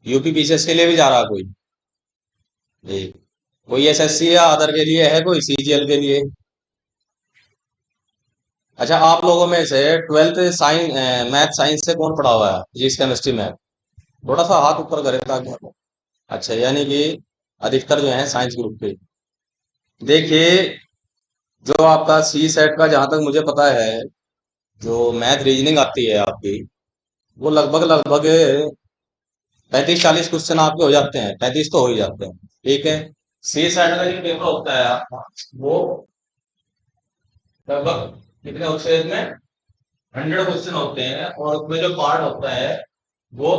UP PCS के लिए भी जा रहा कोई? जी। कोई एसएससी या अदर के लिए है, कोई सीजीएल के लिए? अच्छा, आप लोगों में से ट्वेल्थ साइंस, मैथ साइंस से कौन पढ़ा हुआ है? Physics chemistry math? थोड़ा सा हाथ ऊपर करें ताकि। अच्छा, यानी कि अधिकतर जो है साइंस ग्रुप के। देखिए, जो आपका सी सेट का, जहां तक मुझे पता है, जो मैथ रीजनिंग आती है आपकी, वो लगभग लगभग 35-40 क्वेश्चन आपके हो जाते हैं, 35 तो हो ही जाते हैं। ठीक है। सी सेट का जो पेपर होता है आपका, वो लगभग कितने होते हैं इसमें? 100 क्वेश्चन होते हैं, और उसमें जो पार्ट होता है वो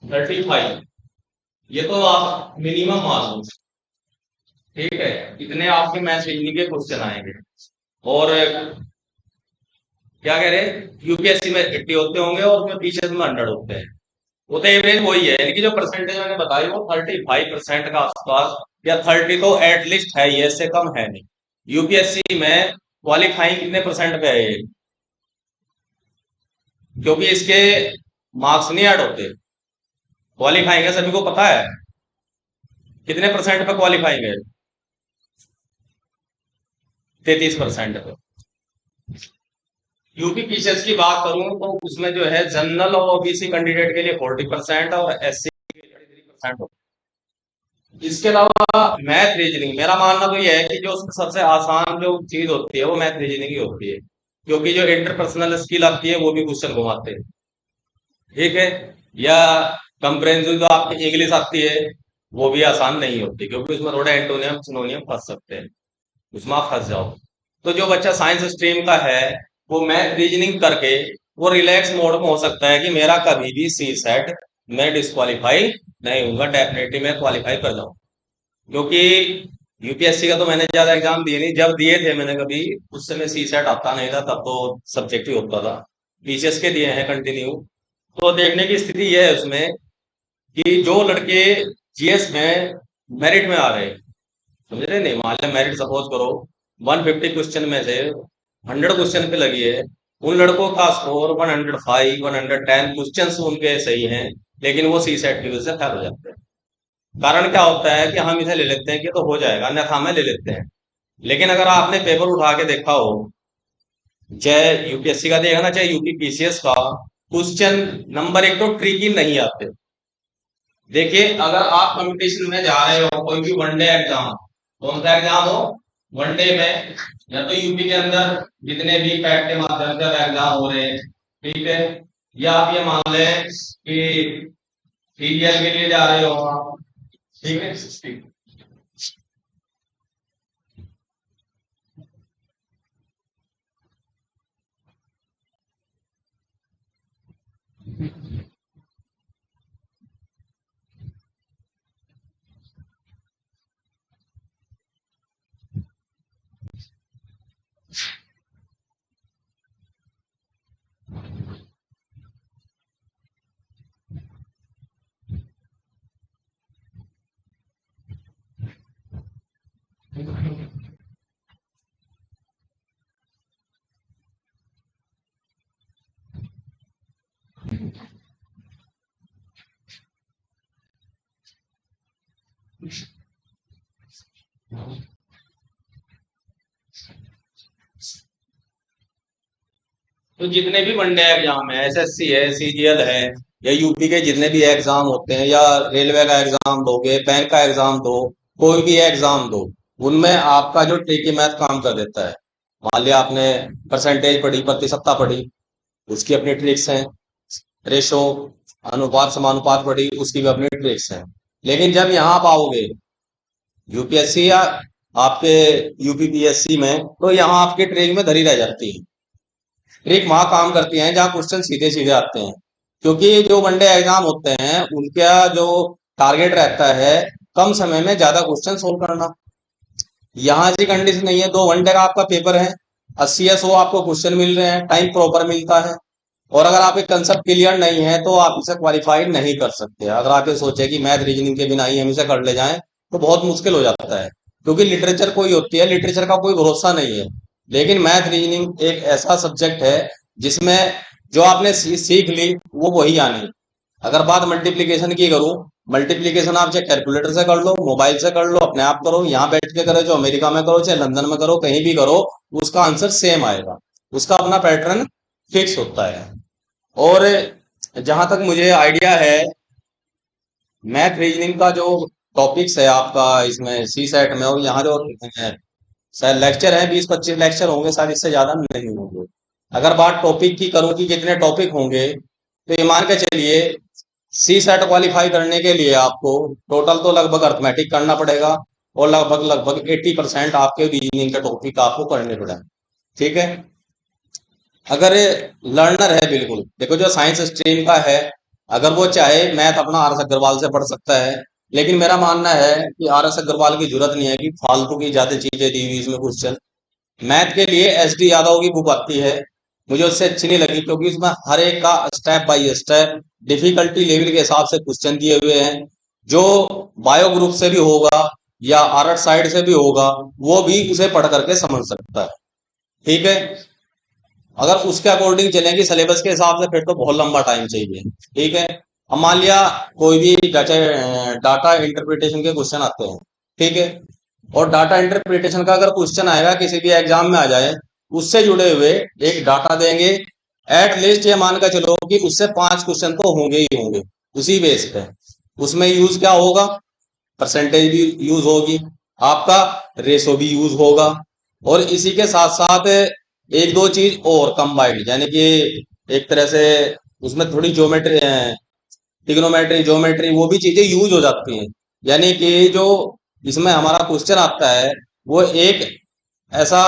35। ये तो आप मिनिमम मान लो। ठीक है। इतने आपके मैथ्स रीजनिंग के क्वेश्चन आएंगे। और क्या कह रहे हैं, यूपीएससी में 80 होते होंगे और उसमें पीछे में 100 होते हैं। वो तो एवरेज वही है, लेकिन जो परसेंटेज मैंने बताई वो 35% का आसपास, या 30 तो एटलीस्ट है, ये इससे कम है नहीं। यूपीएससी में क्वालिफाइंग कितने परसेंट पे है ये? क्योंकि इसके मार्क्स नहीं ऐड होते। क्वालिफाइंग है, सभी को पता है। कितने परसेंट पे क्वालिफाइंग है? 33% पे। यूपी पीसीएस की बात करूं तो उसमें जो है जनरल और ओबीसी कैंडिडेट के लिए 40% और एससी के लिए 33%। इसके अलावा मैथ रीजनिंग, मेरा मानना तो यह है कि जो उसमें सबसे आसान जो चीज होती है वो मैथ रीजनिंग ही होती है, क्योंकि जो इंटरपर्सनल स्किल आती है वो भी क्वेश्चन घुमाते हैं। ठीक है। या कंप्रेहेंसिव जो आपकी इंग्लिश आती है, वो भी आसान नहीं होती, क्योंकि उसमें थोड़ा एंटोनियम सिनोनियम फंस सकते हैं, उसमें आप फंस जाओ। तो जो बच्चा साइंस स्ट्रीम का है, वो मैथ रीजनिंग करके वो रिलैक्स मोड में हो सकता है कि मेरा कभी भी सी सेट मैं डिस्qualify नहीं हूंगा, डेफिनेटली मैं क्वालिफाई कर जाऊं। क्योंकि यूपीएससी का तो मैंने ज्यादा एग्जाम दिए नहीं, जब दिए थे मैंने कभी, उस समय सी सेट आता नहीं था, तब तो सब्जेक्ट ही होता था। पीसीएस के दिए हैं कंटिन्यू। तो देखने की स्थिति यह है उसमें कि जो लड़के जीएस में मेरिट में आ रहे हैं, समझ रहे नहीं, मान लिया मेरिट सपोज करो 150 क्वेश्चन में से 100 क्वेश्चन पे लगी है, उन लड़कों का स्कोर 105 110 क्वेश्चन उनके सही हैं, लेकिन वो सी सेट की वजह से फेल हो जाते हैं। कारण क्या होता है कि हम इसे ले लेते हैं कि तो हो जाएगा, अन्यथा हमें ले लेते हैं। लेकिन अगर आपने पेपर उठा के देखा हो, चाहे यूपीएससी का देखा ना, चाहे यूपी पीसीएस का, क्वेश्चन नंबर एक तो ट्रिकी नहीं आते। देखिए, अगर आप कंपटीशन में जा रहे हो, कोई भी वनडे एग्जाम, कौन सा एग्जाम हो, वनडे में, या तो यूपी के अंदर जितने भी पैट के माध्यम से एग्जाम हो रहे हैं, ठीक है, या आप ये मान लें कि सीरियल के लिए जा रहे हो आप, ठीक है। तो जितने भी वनडे एग्जाम है, एसएससी है, सीजीएल है, या यूपी के जितने भी एग्जाम होते हैं, या रेलवे का एग्जाम दोगे, बैंक का एग्जाम दो, कोई भी एग्जाम दो, उनमें आपका जो ट्रिकी मैथ काम कर देता है। मान लिया आपने परसेंटेज पढ़ी, प्रतिशतता पढ़ी, उसकी अपनी ट्रिक्स हैं। रेशो, अनुपात समानुपात पढ़ी, उसकी भी अपनी ट्रिक्स हैं। लेकिन जब यहाँ आप आओगे यूपीएससी या आपके यूपीपीएससी में, तो यहाँ आपकी ट्रिक में धरी रह जाती है। ट्रिक वहां काम करती है जहाँ क्वेश्चन सीधे सीधे आते हैं, क्योंकि जो वनडे एग्जाम होते हैं उनका जो टारगेट रहता है कम समय में ज्यादा क्वेश्चन सोल्व करना। यहाँ ऐसी कंडीशन नहीं है, 2 घंटे का आपका पेपर है, 80 या 100 आपको क्वेश्चन मिल रहे हैं, टाइम प्रॉपर मिलता है। और अगर आपके कंसेप्ट क्लियर नहीं है तो आप इसे क्वालिफाई नहीं कर सकते। अगर आप ये सोचे कि मैथ रीजनिंग के बिना ही हम इसे कर ले जाएं, तो बहुत मुश्किल हो जाता है, क्योंकि लिटरेचर कोई होती है, लिटरेचर का कोई भरोसा नहीं है। लेकिन मैथ रीजनिंग एक ऐसा सब्जेक्ट है जिसमें जो आपने सीख ली वो वही आनी। अगर बात मल्टीप्लीकेशन की करूं, मल्टीप्लीकेशन आप चाहे कैलकुलेटर से कर लो, मोबाइल से कर लो, अपने आप करो, यहाँ बैठ के करो, जो अमेरिका में करो चाहे लंदन में करो, कहीं भी करो, उसका आंसर सेम आएगा। उसका अपना पैटर्न फिक्स होता है। और जहां तक मुझे आइडिया है, मैथ रीजनिंग का जो टॉपिक्स है आपका इसमें सी सेट में, और यहाँ जो शायद लेक्चर है 20-25 लेक्चर होंगे, शायद इससे ज्यादा नहीं होंगे। अगर बात टॉपिक की करूं कि कितने टॉपिक होंगे, तो ये मान के चलिए सी सेट क्वालिफाई करने के लिए आपको टोटल तो लगभग अर्थमेटिक करना पड़ेगा, और लगभग लगभग 80% आपके रीजनिंग के टॉपिक आपको करने पड़ेंगे। ठीक है। अगर लर्नर है, बिल्कुल देखो जो साइंस स्ट्रीम का है, अगर वो चाहे मैथ अपना आर एस अग्रवाल से पढ़ सकता है। लेकिन मेरा मानना है कि आर एस अग्रवाल की जरूरत नहीं है, कि फालतू की ज्यादा चीजें दी हुई इसमें क्वेश्चन। मैथ के लिए एस डी यादव की बुक आती है, मुझे उससे अच्छी नहीं लगी, क्योंकि उसमें हर एक का step by step difficulty level के हिसाब से क्वेश्चन दिए हुए हैं। जो बायो ग्रुप से भी होगा या आर्ट साइड से भी होगा, वो भी उसे पढ़ करके समझ सकता है। ठीक है। अगर उसके अकॉर्डिंग चलेंगे सिलेबस के हिसाब से, फिर तो बहुत लंबा टाइम चाहिए। ठीक है। अब मान लिया कोई भी डाटा इंटरप्रिटेशन के क्वेश्चन आते हैं। ठीक है। और डाटा इंटरप्रिटेशन का अगर क्वेश्चन आएगा किसी भी एग्जाम में आ जाए, उससे जुड़े हुए एक डाटा देंगे, एट लीस्ट ये मान कर चलो कि उससे 5 क्वेश्चन तो होंगे ही होंगे उसी बेस पे। उसमें यूज क्या होगा, परसेंटेज भी यूज होगी, आपका रेशो भी यूज होगा, और इसी के साथ साथ एक दो चीज और कंबाइंड, यानी कि एक तरह से उसमें थोड़ी ज्योमेट्री, ट्रिग्नोमेट्री, ज्योमेट्री, वो भी चीजें यूज हो जाती हैं। यानी कि जो इसमें हमारा क्वेश्चन आता है, वो एक ऐसा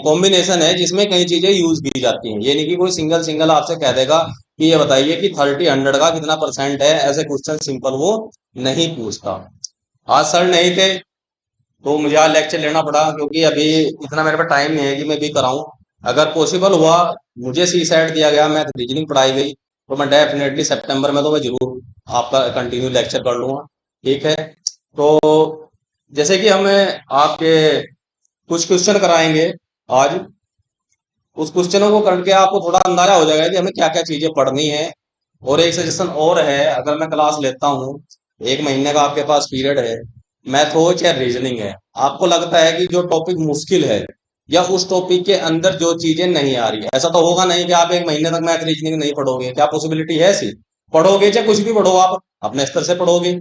कॉम्बिनेशन है जिसमें कई चीजें यूज की जाती हैं। ये नहीं कि कोई सिंगल सिंगल आपसे कह देगा कि ये बताइए कि 30 100 का कितना परसेंट है, ऐसे क्वेश्चन सिंपल वो नहीं पूछता। आज सर नहीं थे, तो मुझे आज लेक्चर लेना पड़ा, क्योंकि अभी इतना मेरे पास टाइम नहीं है कि मैं भी कराऊं। अगर पॉसिबल हुआ, मुझे सी सेट दिया गया, मैथ रीजनिंग पढ़ाई गई, तो मैं डेफिनेटली सितंबर में तो मैं जरूर आपका कंटिन्यू लेक्चर कर लूंगा। ठीक है। तो जैसे कि हमें आपके कुछ क्वेश्चन कराएंगे आज, उस क्वेश्चनों को करके आपको थोड़ा अंदाजा हो जाएगा कि हमें क्या क्या चीजें पढ़नी है। और एक सजेशन और है, अगर मैं क्लास लेता हूँ, 1 महीने का आपके पास पीरियड है, मैथ हो चाहे रीजनिंग है, आपको लगता है कि जो टॉपिक मुश्किल है, या उस टॉपिक के अंदर जो चीजें नहीं आ रही है, ऐसा तो होगा नहीं कि आप 1 महीने तक मैथ रीजनिंग नहीं पढ़ोगे। क्या पॉसिबिलिटी है ऐसी? पढ़ोगे, चाहे कुछ भी पढ़ो, आप अपने स्तर से पढ़ोगे।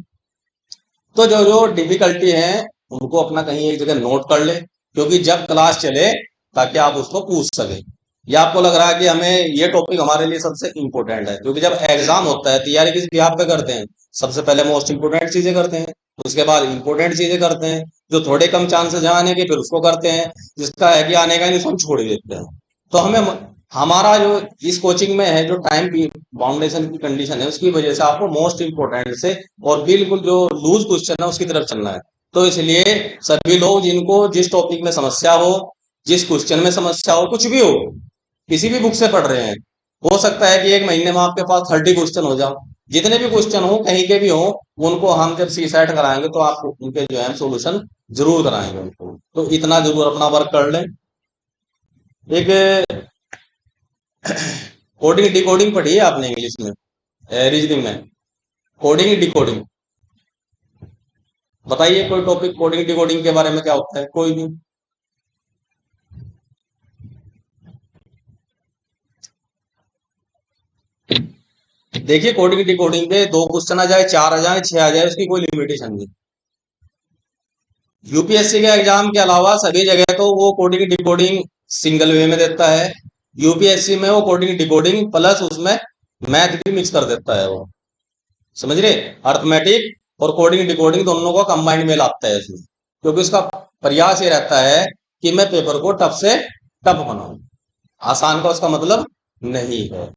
तो जो जो डिफिकल्टी है, उनको अपना कहीं एक जगह नोट कर ले, क्योंकि जब क्लास चले, ताकि आप उसको पूछ सके। या आपको लग रहा है कि हमें ये टॉपिक हमारे लिए सबसे इंपॉर्टेंट है, क्योंकि जब एग्जाम होता है, तैयारी किस बिहार पे करते हैं, सबसे पहले मोस्ट इंपोर्टेंट चीजें करते हैं, उसके बाद इंपॉर्टेंट चीजें करते हैं, जो थोड़े कम चांसेस है आने के, फिर उसको करते हैं, जिसका है कि आने का नहीं, उसको हम छोड़ ही देते हैं। तो हमें हमारा जो इस कोचिंग में है, जो टाइम की बाउंडेशन की कंडीशन है, उसकी वजह से आपको मोस्ट इंपोर्टेंट से और बिल्कुल जो लूज क्वेश्चन है उसकी तरफ चलना है। तो इसलिए सभी लोग जिनको जिस टॉपिक में समस्या हो, जिस क्वेश्चन में समस्या हो, कुछ भी हो, किसी भी बुक से पढ़ रहे हैं, हो सकता है कि 1 महीने में आपके पास 30 क्वेश्चन हो जाओ। जितने भी क्वेश्चन हो, कहीं के भी हो, उनको हम जब सी सेट कराएंगे, तो आपको उनके जो है सोल्यूशन जरूर कराएंगे उनको। तो इतना जरूर अपना वर्क कर लें। एक कोडिंग डिकोडिंग पढ़ी है आपने इंग्लिश में, रीजनिंग में? कोडिंग डिकोडिंग, बताइए कोई टॉपिक कोडिंग डिकोडिंग के बारे में, क्या होता है कोई भी? देखिए कोडिंग डिकोडिंग के 2 क्वेश्चन आ जाए, 4 आ जाए, 6 आ जाए, उसकी कोई लिमिटेशन नहीं। यूपीएससी के एग्जाम के अलावा सभी जगह तो वो कोडिंग डिकोडिंग सिंगल वे में देता है। यूपीएससी में वो कोडिंग डिकोडिंग प्लस उसमें मैथ भी मिक्स कर देता है वो। समझ रहे? अर्थमेटिक और कोडिंग डिकोडिंग दोनों को कंबाइंड में लाता है इसमें, क्योंकि उसका प्रयास ये रहता है कि मैं पेपर को टफ से टफ बनाऊं, आसान का उसका मतलब नहीं है।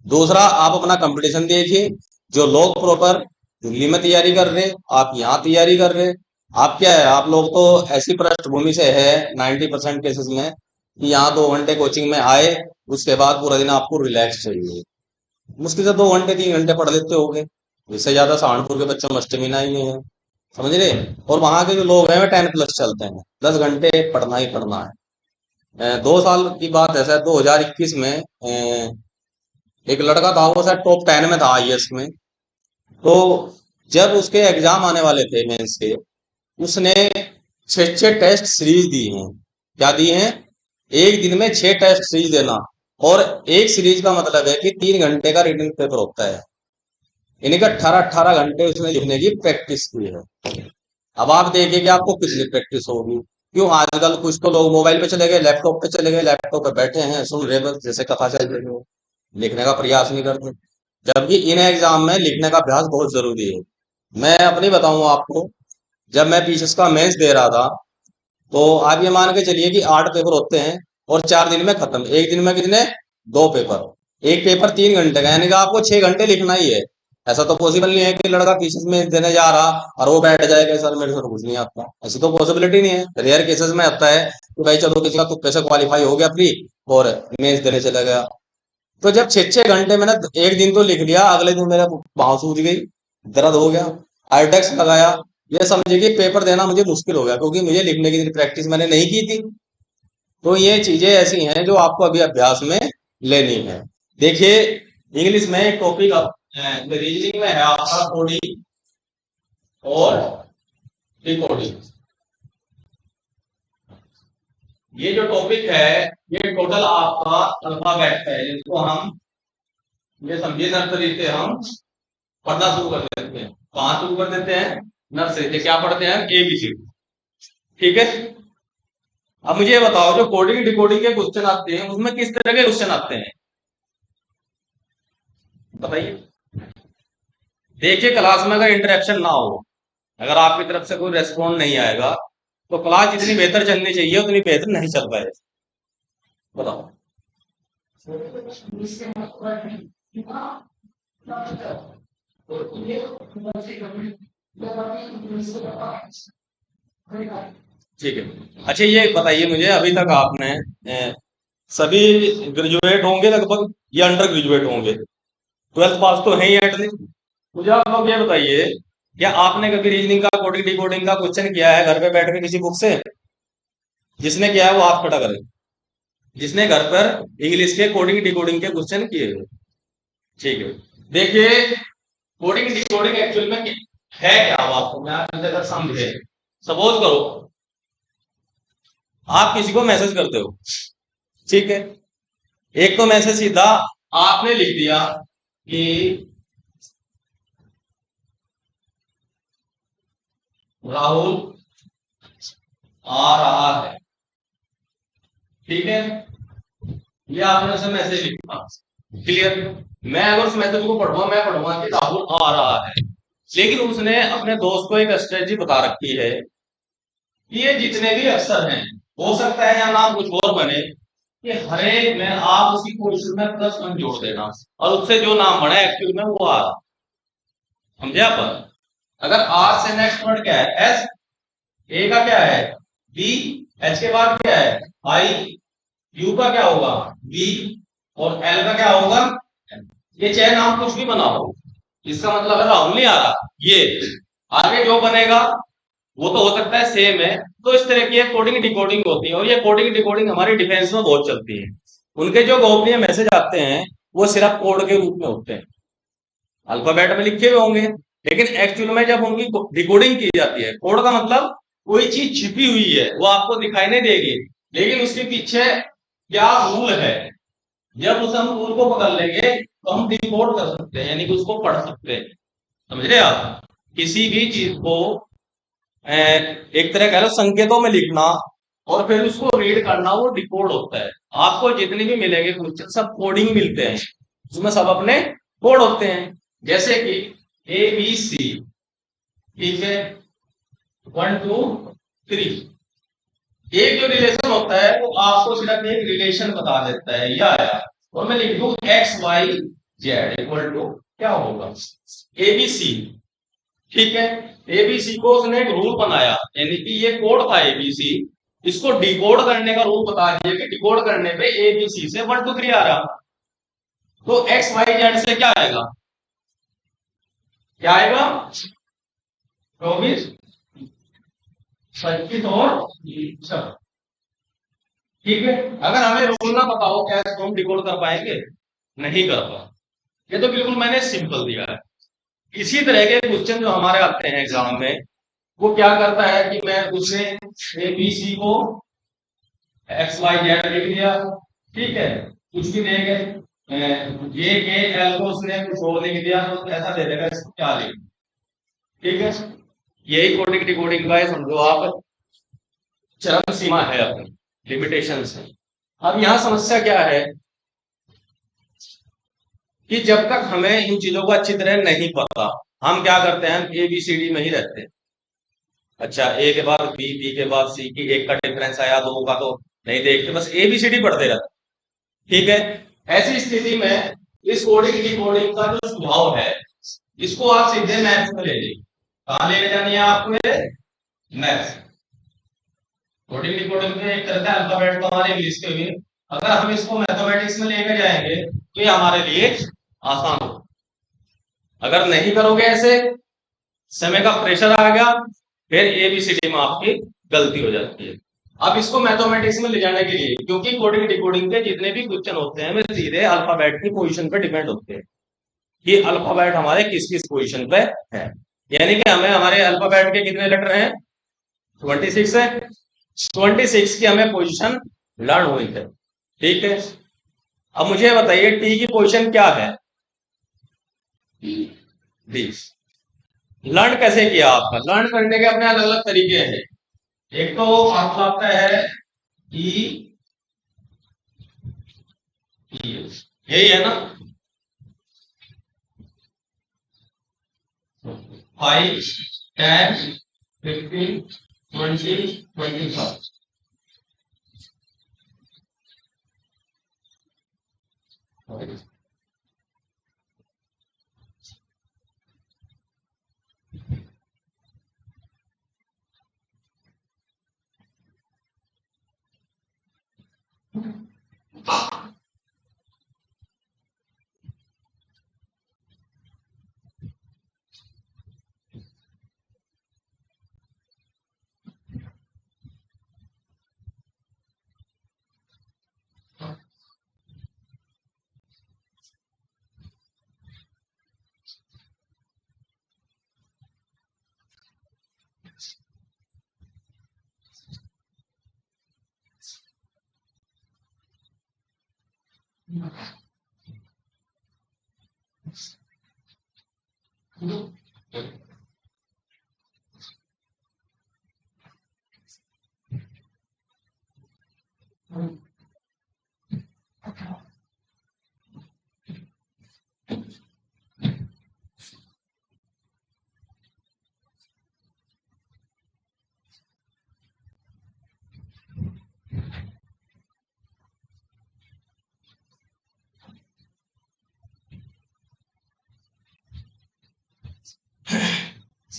दूसरा, आप अपना कंपटीशन देखिए, जो लोग प्रॉपर दिल्ली में तैयारी कर रहे, आप यहाँ तैयारी कर रहे, आप क्या है, आप लोग तो ऐसी पृष्ठभूमि से है 90% केसेस में, कि यहाँ 2 घंटे कोचिंग में आए, उसके बाद पूरा दिन आपको रिलैक्स चाहिए। मुश्किल से 2 घंटे 3 घंटे पढ़ लेते होगे, इससे ज्यादा सहारनपुर के बच्चों में स्टेमिना ही नहीं है। समझ रहे? और वहां के जो लोग हैं वे 10+ चलते हैं, 10 घंटे पढ़ना ही पढ़ना है। 2 साल की बात है, शायद 2021 में एक लड़का था, वो शायद टॉप 10 में था आईएएस में। तो जब उसके एग्जाम आने वाले थे मेंस के, उसने 6 टेस्ट सीरीज दी हैं। क्या दी हैं? एक दिन में 6 टेस्ट सीरीज देना। और एक सीरीज का मतलब है कि 3 घंटे का रीडिंग पेपर होता है। यानी कि 18-18 घंटे उसने लिखने की प्रैक्टिस की है। अब आप देखिए कि आपको कितनी प्रैक्टिस होगी। क्यों, आजकल कुछ तो लोग मोबाइल पे चले गए, लैपटॉप पे चले गए, लैपटॉप पे बैठे हैं, सुन रहे बस जैसे कथा चल रही हो, लिखने का प्रयास नहीं करते। जबकि इन एग्जाम में लिखने का अभ्यास बहुत जरूरी है। मैं अपनी बताऊं आपको, जब मैं पीसीएस का मेंस दे रहा था, तो आप ये मान के चलिए कि 8 पेपर होते हैं और 4 दिन में खत्म। एक दिन में कितने? 2 पेपर। एक पेपर 3 घंटे का, यानी कि आपको 6 घंटे लिखना ही है। ऐसा तो पॉसिबल नहीं है कि लड़का पीसीएस में देने जा रहा और वो बैठ जाएगा सर मेरे से तो कुछ नहीं आता। ऐसी तो पॉसिबिलिटी नहीं है। रेयर केसेस में आता है कि भाई चलो किसी का तुक्के से क्वालिफाई हो गया प्री, और मेंस देने चला गया। तो जब 6-6 घंटे मैंने एक दिन तो लिख लिया, अगले दिन मेरा बांह सूज गई, दर्द हो गया, आईटेक्स लगाया। ये समझिए कि पेपर देना मुझे मुश्किल हो गया, क्योंकि मुझे लिखने की प्रैक्टिस मैंने नहीं की थी। तो ये चीजें ऐसी हैं जो आपको अभी अभ्यास में लेनी है। देखिए, इंग्लिश में एक टॉपिक रीजनिंग में है आपका कोडिंग और डिकोडिंग। ये जो टॉपिक है, ये टोटल आपका अल्फाबेट है, जिसको हम ये समझिए नर्सरी से हम पढ़ना शुरू कर देते हैं। कहाँ शुरू कर देते हैं? नर्सरी से। क्या पढ़ते हैं? ABCD। ठीक है। अब मुझे ये बताओ, जो कोडिंग डिकोडिंग के क्वेश्चन आते हैं, उसमें किस तरह के क्वेश्चन आते हैं, बताइए। देखिए, क्लास में अगर इंटरेक्शन ना हो, अगर आपकी तरफ से कोई रेस्पॉन्ड नहीं आएगा, तो क्लास जितनी बेहतर चलनी चाहिए उतनी बेहतर नहीं चल पाएगी। बताओ। ठीक है। अच्छा, ये बताइए मुझे, अभी तक आपने सभी ग्रेजुएट होंगे लगभग या अंडर ग्रेजुएट होंगे? 12th पास तो है ही एटलीस्ट। मुझे आप लोग ये बताइए, क्या आपने कभी रीजनिंग का कोडिंग डिकोडिंग का क्वेश्चन किया है घर पे बैठ के किसी बुक से? जिसने किया है वो हाथ खड़ा करे, जिसने घर पर इंग्लिश के कोडिंग डिकोडिंग के क्वेश्चन किए हुए। ठीक है। देखिए, कोडिंग डिकोडिंग एक्चुअल में है क्या वास्तव में, आप मुझे अगर समझे। सपोज करो आप किसी को मैसेज करते हो, ठीक है। एक तो मैसेज सीधा आपने लिख दिया कि राहुल आ रहा है, ठीक है। ये आपने उसे मैसेज लिखा, क्लियर। मैं अगर उस मैसेज को पढ़ूंगा, मैं पढ़ूंगा कि राहुल आ रहा है, लेकिन उसने अपने दोस्त को एक स्ट्रेटजी बता रखी है कि ये जितने भी अक्षर हैं, हो सकता है या नाम कुछ और बने, कि हर एक में आप उसकी क्वेश्चन में +1 जोड़ देना, और उससे जो नाम बना एक्चुअल में वो आ रहा। समझे आप? अगर आर से नेक्स्ट वर्ड क्या है? एस। ए का क्या है? बी। एच के बाद क्या है? आई। यू का क्या होगा? बी। और एल का क्या होगा? ये चाहे नाम कुछ भी बना हो, इसका मतलब है राहुल नहीं आ रहा। ये आगे जो बनेगा वो तो हो सकता है सेम है। तो इस तरह की कोडिंग डिकोडिंग होती है, और ये कोडिंग डिकोडिंग हमारी डिफेंस में बहुत चलती है। उनके जो गोपनीय मैसेज आते हैं वो सिर्फ कोड के रूप में होते हैं, अल्फाबेट में लिखे हुए होंगे, लेकिन एक्चुअल में जब उनकी डिकोडिंग की जाती है, कोड का मतलब कोई चीज छिपी हुई है, वो आपको दिखाई नहीं देगी, लेकिन उसके पीछे क्या रूल है, जब उस हम रूल को पकड़ लेंगे तो हम डिकोड कर सकते हैं, यानी कि उसको पढ़ सकते हैं। समझ रहे आप? किसी भी चीज को एक तरह कह लो संकेतों में लिखना और फिर उसको रीड करना, वो डिकोड होता है। आपको जितने भी मिलेंगे क्वेश्चन सब कोडिंग मिलते हैं, उसमें सब अपने कोड होते हैं। जैसे कि ABC, ठीक है, 1 2 3। एक जो रिलेशन होता है वो आपको सिर्फ एक रिलेशन बता देता है, या और मैं लिख दूं XYZ इक्वल टू क्या होगा? ABC। ठीक है। ABC को उसने एक रूल बनाया, यानी कि ये कोड था ABC, इसको डिकोड करने का रूल बता दिया कि डिकोड करने पे ABC से 1 2 3 आ रहा। तो XYZ से क्या आएगा? क्या आएगा? 24 25 और 6। ठीक है। अगर हमें रूल ना पता हो, क्या इसको हम डिकोड कर पाएंगे? नहीं कर पाएंगे। ये तो बिल्कुल मैंने सिंपल दिया है। इसी तरह के क्वेश्चन जो हमारे आते हैं एग्जाम में, वो क्या करता है कि मैं उसे ए बी सी को एक्स वाई जेड लिख दिया, ठीक है, कुछ भी देंगे, जे के एल को उसने कुछ और लिख दिया, तो ऐसा दे देगा इसको क्या लिख, ठीक है। यही कोडिंग डिकोडिंग का है, समझो आप, चरम सीमा है अपनी, लिमिटेशन है। अब यहाँ समस्या क्या है कि जब तक हमें इन चीजों को अच्छी तरह नहीं पता, हम क्या करते हैं, ए बी सी डी में ही रहते हैं। अच्छा, ए के बाद बी, बी के बाद सी, की एक का डिफरेंस आया, दो का तो नहीं देखते, बस ए बी सी डी पढ़ते रहते, ठीक है। ऐसी स्थिति में इस कोडिंग डिकोडिंग का जो स्वभाव है, इसको आप सीधे मैथ्स में ले लीजिए। कहां लेके जानी है आपको, मैथ्स। कोडिंग डिकोडिंग के एक तरह से अल्फाबेट तो हमारे इंग्लिश के भी, अगर हम इसको मैथमेटिक्स में लेकर जाएंगे तो ये हमारे लिए आसान हो। अगर नहीं करोगे ऐसे, समय का प्रेशर आ गया, फिर एबीसीडी में आपकी गलती हो जाती है। अब इसको मैथमेटिक्स में ले जाने के लिए, क्योंकि कोडिंग डिकोडिंग के जितने भी क्वेश्चन होते हैं वे सीधे अल्फाबेट की पोजीशन पे डिपेंड होते हैं कि अल्फाबेट हमारे किस किस पोजीशन पे है। यानी कि हमें हमारे अल्फाबेट के कितने लेटर हैं, 26 है। 26 की हमें पोजीशन लर्न हुई है, ठीक है। अब मुझे बताइए टी की पोजीशन क्या है, 20। लर्न कैसे किया आपका, लर्न करने के अपने अलग अलग तरीके हैं। एक तो आपका आता है ई, यही है ना, 5 10 15 20 25।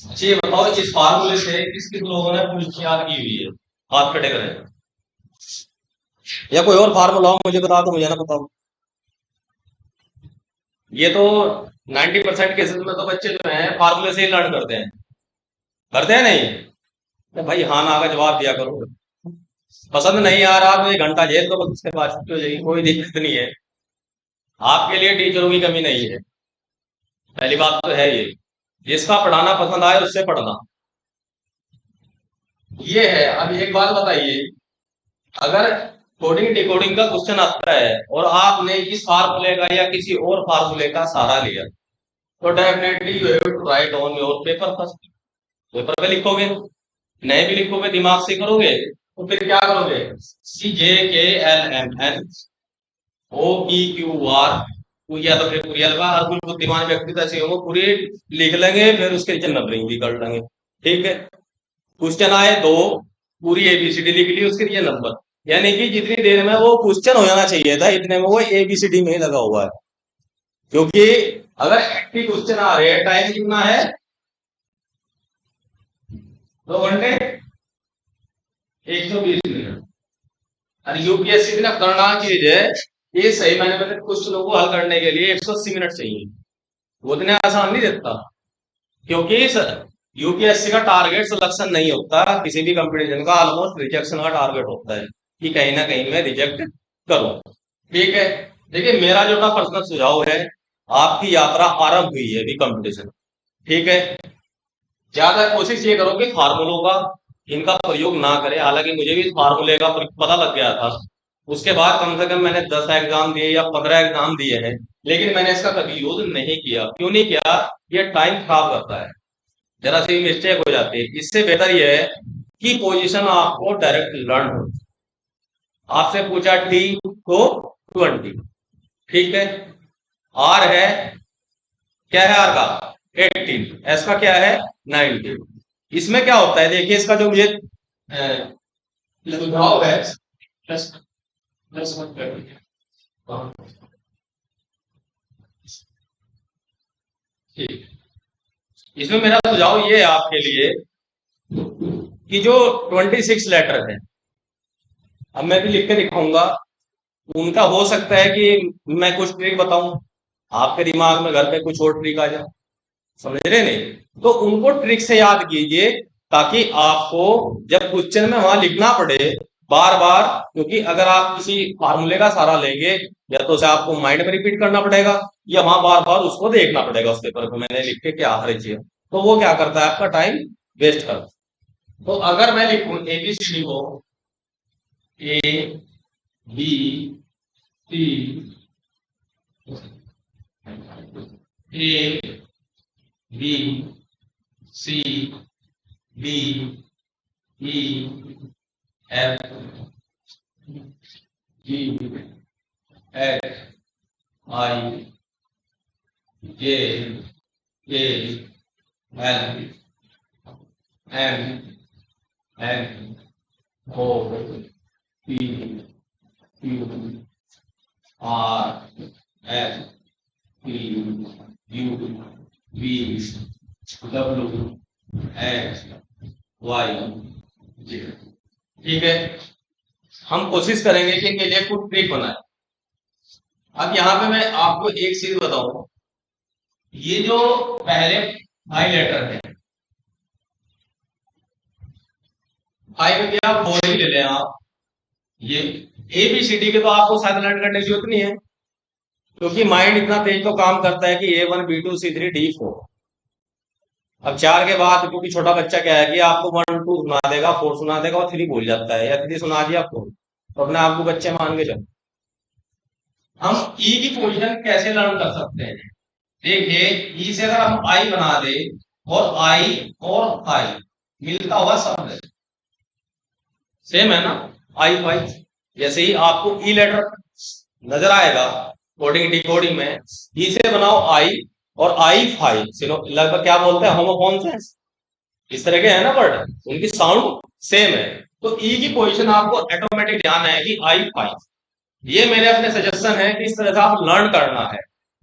अच्छा, ये बताओ इस फार्मूले से किस किस लोगों ने पूछ याद की हुई है, हाथ खड़े करें, या कोई और फार्मूला हो मुझे बता दो, मुझे ना बताओ। ये तो 90% केसेस में तो बच्चे जो हैं फार्मूले से ही लर्न करते हैं नहीं, तो भाई हाँ ना का जवाब दिया करो। पसंद नहीं आ रहा तो 1 घंटा जेल तो, बस उसके बाद छुट्टी हो जाएगी, कोई दिक्कत नहीं है। आपके लिए टीचरों की कमी नहीं है, पहली बात तो है ये, जिसका पढ़ाना पसंद आए उससे पढ़ना, ये है। अब एक बात बताइए, अगर कोडिंग डिकोडिंग का क्वेश्चन आता है और आपने इस फार्मूले का या किसी और फार्मूले का सहारा लिया, तो definitely you have to write on your paper first. Paper पे लिखोगे, नहीं भी लिखोगे दिमाग से करोगे, तो फिर क्या करोगे, C J K L M N O P Q R, या तो फिर पूरी अलवा, हर कुछ बुद्धिमान व्यक्ति तो ऐसे होंगे पूरी लिख लेंगे, फिर उसके नीचे नंबरिंग भी कर लेंगे, ठीक है। क्वेश्चन आए दो, पूरी एबीसीडी लिख ली, उसके लिए नंबर, यानी कि जितनी देर में वो क्वेश्चन हो जाना चाहिए था इतने में वो एबीसीडी में ही लगा हुआ है। क्योंकि अगर एक्टिव क्वेश्चन आ रहे हैं, टाइम कितना है, 2 घंटे 120 मिनट। और यूपीएससी इतना खतरनाक चीज है, ये सही मायने में क्वेश्चनों को हल करने के लिए 180 मिनट चाहिए, वो इतने आसान नहीं देता। क्योंकि यूपीएससी का टारगेट सिलेक्शन नहीं होता, किसी भी कंपटीशन का ऑलमोस्ट रिजेक्शन का टारगेट होता है कि कहीं ना कहीं मैं रिजेक्ट करूं, ठीक है। देखिए मेरा जो पर्सनल सुझाव है आपकी यात्रा आरंभ हुई है, अभी कंपटीशन। ठीक है, ज्यादा कोशिश ये करो कि फार्मूलों का इनका प्रयोग ना करें। हालांकि मुझे भी फार्मूले का पता लग गया था, उसके बाद कम से कम मैंने 10 एग्जाम दिए या 15 एग्जाम दिए हैं, लेकिन मैंने इसका कभी यूज नहीं किया। क्यों नहीं किया? ये टाइम खराब करता है, जरा सी मिस्टेक हो जाती है। इससे बेहतर यह है कि पोजीशन आपको डायरेक्ट लर्न हो। आपसे पूछा टी तो 20, ठीक है। आर है, क्या है आर का? 18। एस का क्या है? 19। इसमें क्या होता है, देखिए इसका जो मुझे सुझाव है, प्लस प्लस 1 कर दीजिए। ठीक, इसमें मेरा सुझाव ये है आपके लिए कि जो 26 लेटर है, अब मैं भी लिख के दिखाऊंगा, उनका हो सकता है कि मैं कुछ ट्रिक बताऊं, आपके दिमाग में घर पे कुछ और ट्रिक आ जाए, समझ रहे नहीं? तो उनको ट्रिक से याद कीजिए, ताकि आपको जब क्वेश्चन में वहां लिखना पड़े बार बार, क्योंकि अगर आप किसी फार्मूले का सहारा लेंगे, या तो उसे आपको माइंड में रिपीट करना पड़ेगा, या वहां बार बार उसको देखना पड़ेगा उस पेपर को मैंने लिख के क्या हर चीज, तो वो क्या करता है, आपका टाइम वेस्ट करता है। तो अगर मैं लिखूं एबीसीडी को, A B C, A B C D E F G H I J K L M N O P Q R S T U V W X Y Z. ठीक है, हम कोशिश करेंगे कि इनके लिए कुछ ट्रिक बनाए। अब यहाँ पे मैं आपको एक चीज बताऊं, ये जो पहले आई लेटर है, आई में क्या फोर ही ले लें आप, ये ए बी सी डी के तो आपको शायद लर्न करने की जरूरत नहीं है, क्योंकि माइंड इतना तेज तो काम करता है कि A1 B2 C3 D4। अब 4 के बाद, क्योंकि छोटा बच्चा क्या है कि आपको 1 2 सुना देगा, 4 सुना देगा और 3 भूल जाता है, या 3 सुना दिया आपको, तो अपने आप को बच्चे मान के चलो। हम ई की पोजीशन कैसे लर्न कर सकते हैं? देखिए, ई से अगर हम आई बना दे, और आई मिलता हुआ शब्द सेम है ना, आई फाई। जैसे ही आपको ई लेटर नजर आएगा कोडिंग डिकोडिंग में, ई से बनाओ आई, और आई फाई लगभग क्या बोलते हैं, होमोफोन्स, इस तरह के है ना वर्ड, उनकी साउंड सेम है। तो ई की पोजीशन आपको ऑटोमेटिक ध्यान है कि आई फाई। ये मेरे अपने सजेशन है कि इस तरह से आप लर्न करना है।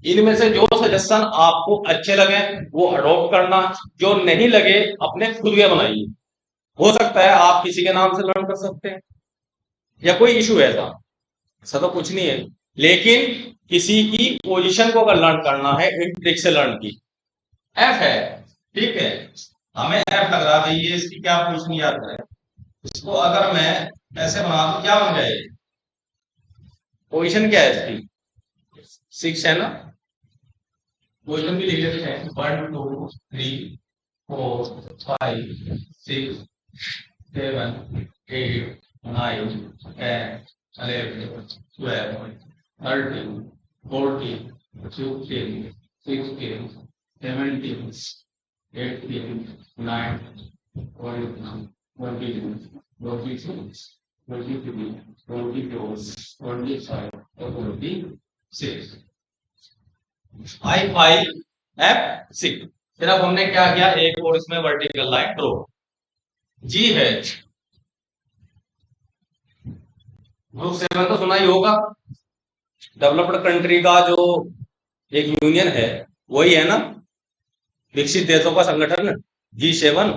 इनमें से जो सजेशन आपको अच्छे लगे वो अडॉप्ट करना, जो नहीं लगे अपने खुद के बनाइए। हो सकता है आप किसी के नाम से लर्न कर सकते हैं, या कोई इशू है ऐसा, ऐसा तो कुछ नहीं है। लेकिन किसी की पोजीशन को अगर लर्न करना है, इन ट्रिक से लर्न की। एफ है, ठीक है, हमें एफ लग रहा है, ये इसकी क्या पोजीशन याद है, इसको अगर मैं ऐसे बना दूं क्या बन जाएगी, पोजीशन क्या है इसकी? 6 है ना। पोजीशन भी लिख लेते हैं, 1 2 3 4 5 6 7 8 9 10 11 12 13 14 15 16 17 18 19 20 21 22 23 24 25 26। आई फाइव एफ 6। फिर अब हमने क्या किया, एक और इसमें वर्टिकल लाइन ड्रॉ। जी है, ग्रुप 7 तो सुना ही होगा, डेवलप्ड कंट्री का जो एक यूनियन है, वही है ना, विकसित देशों का संगठन G7।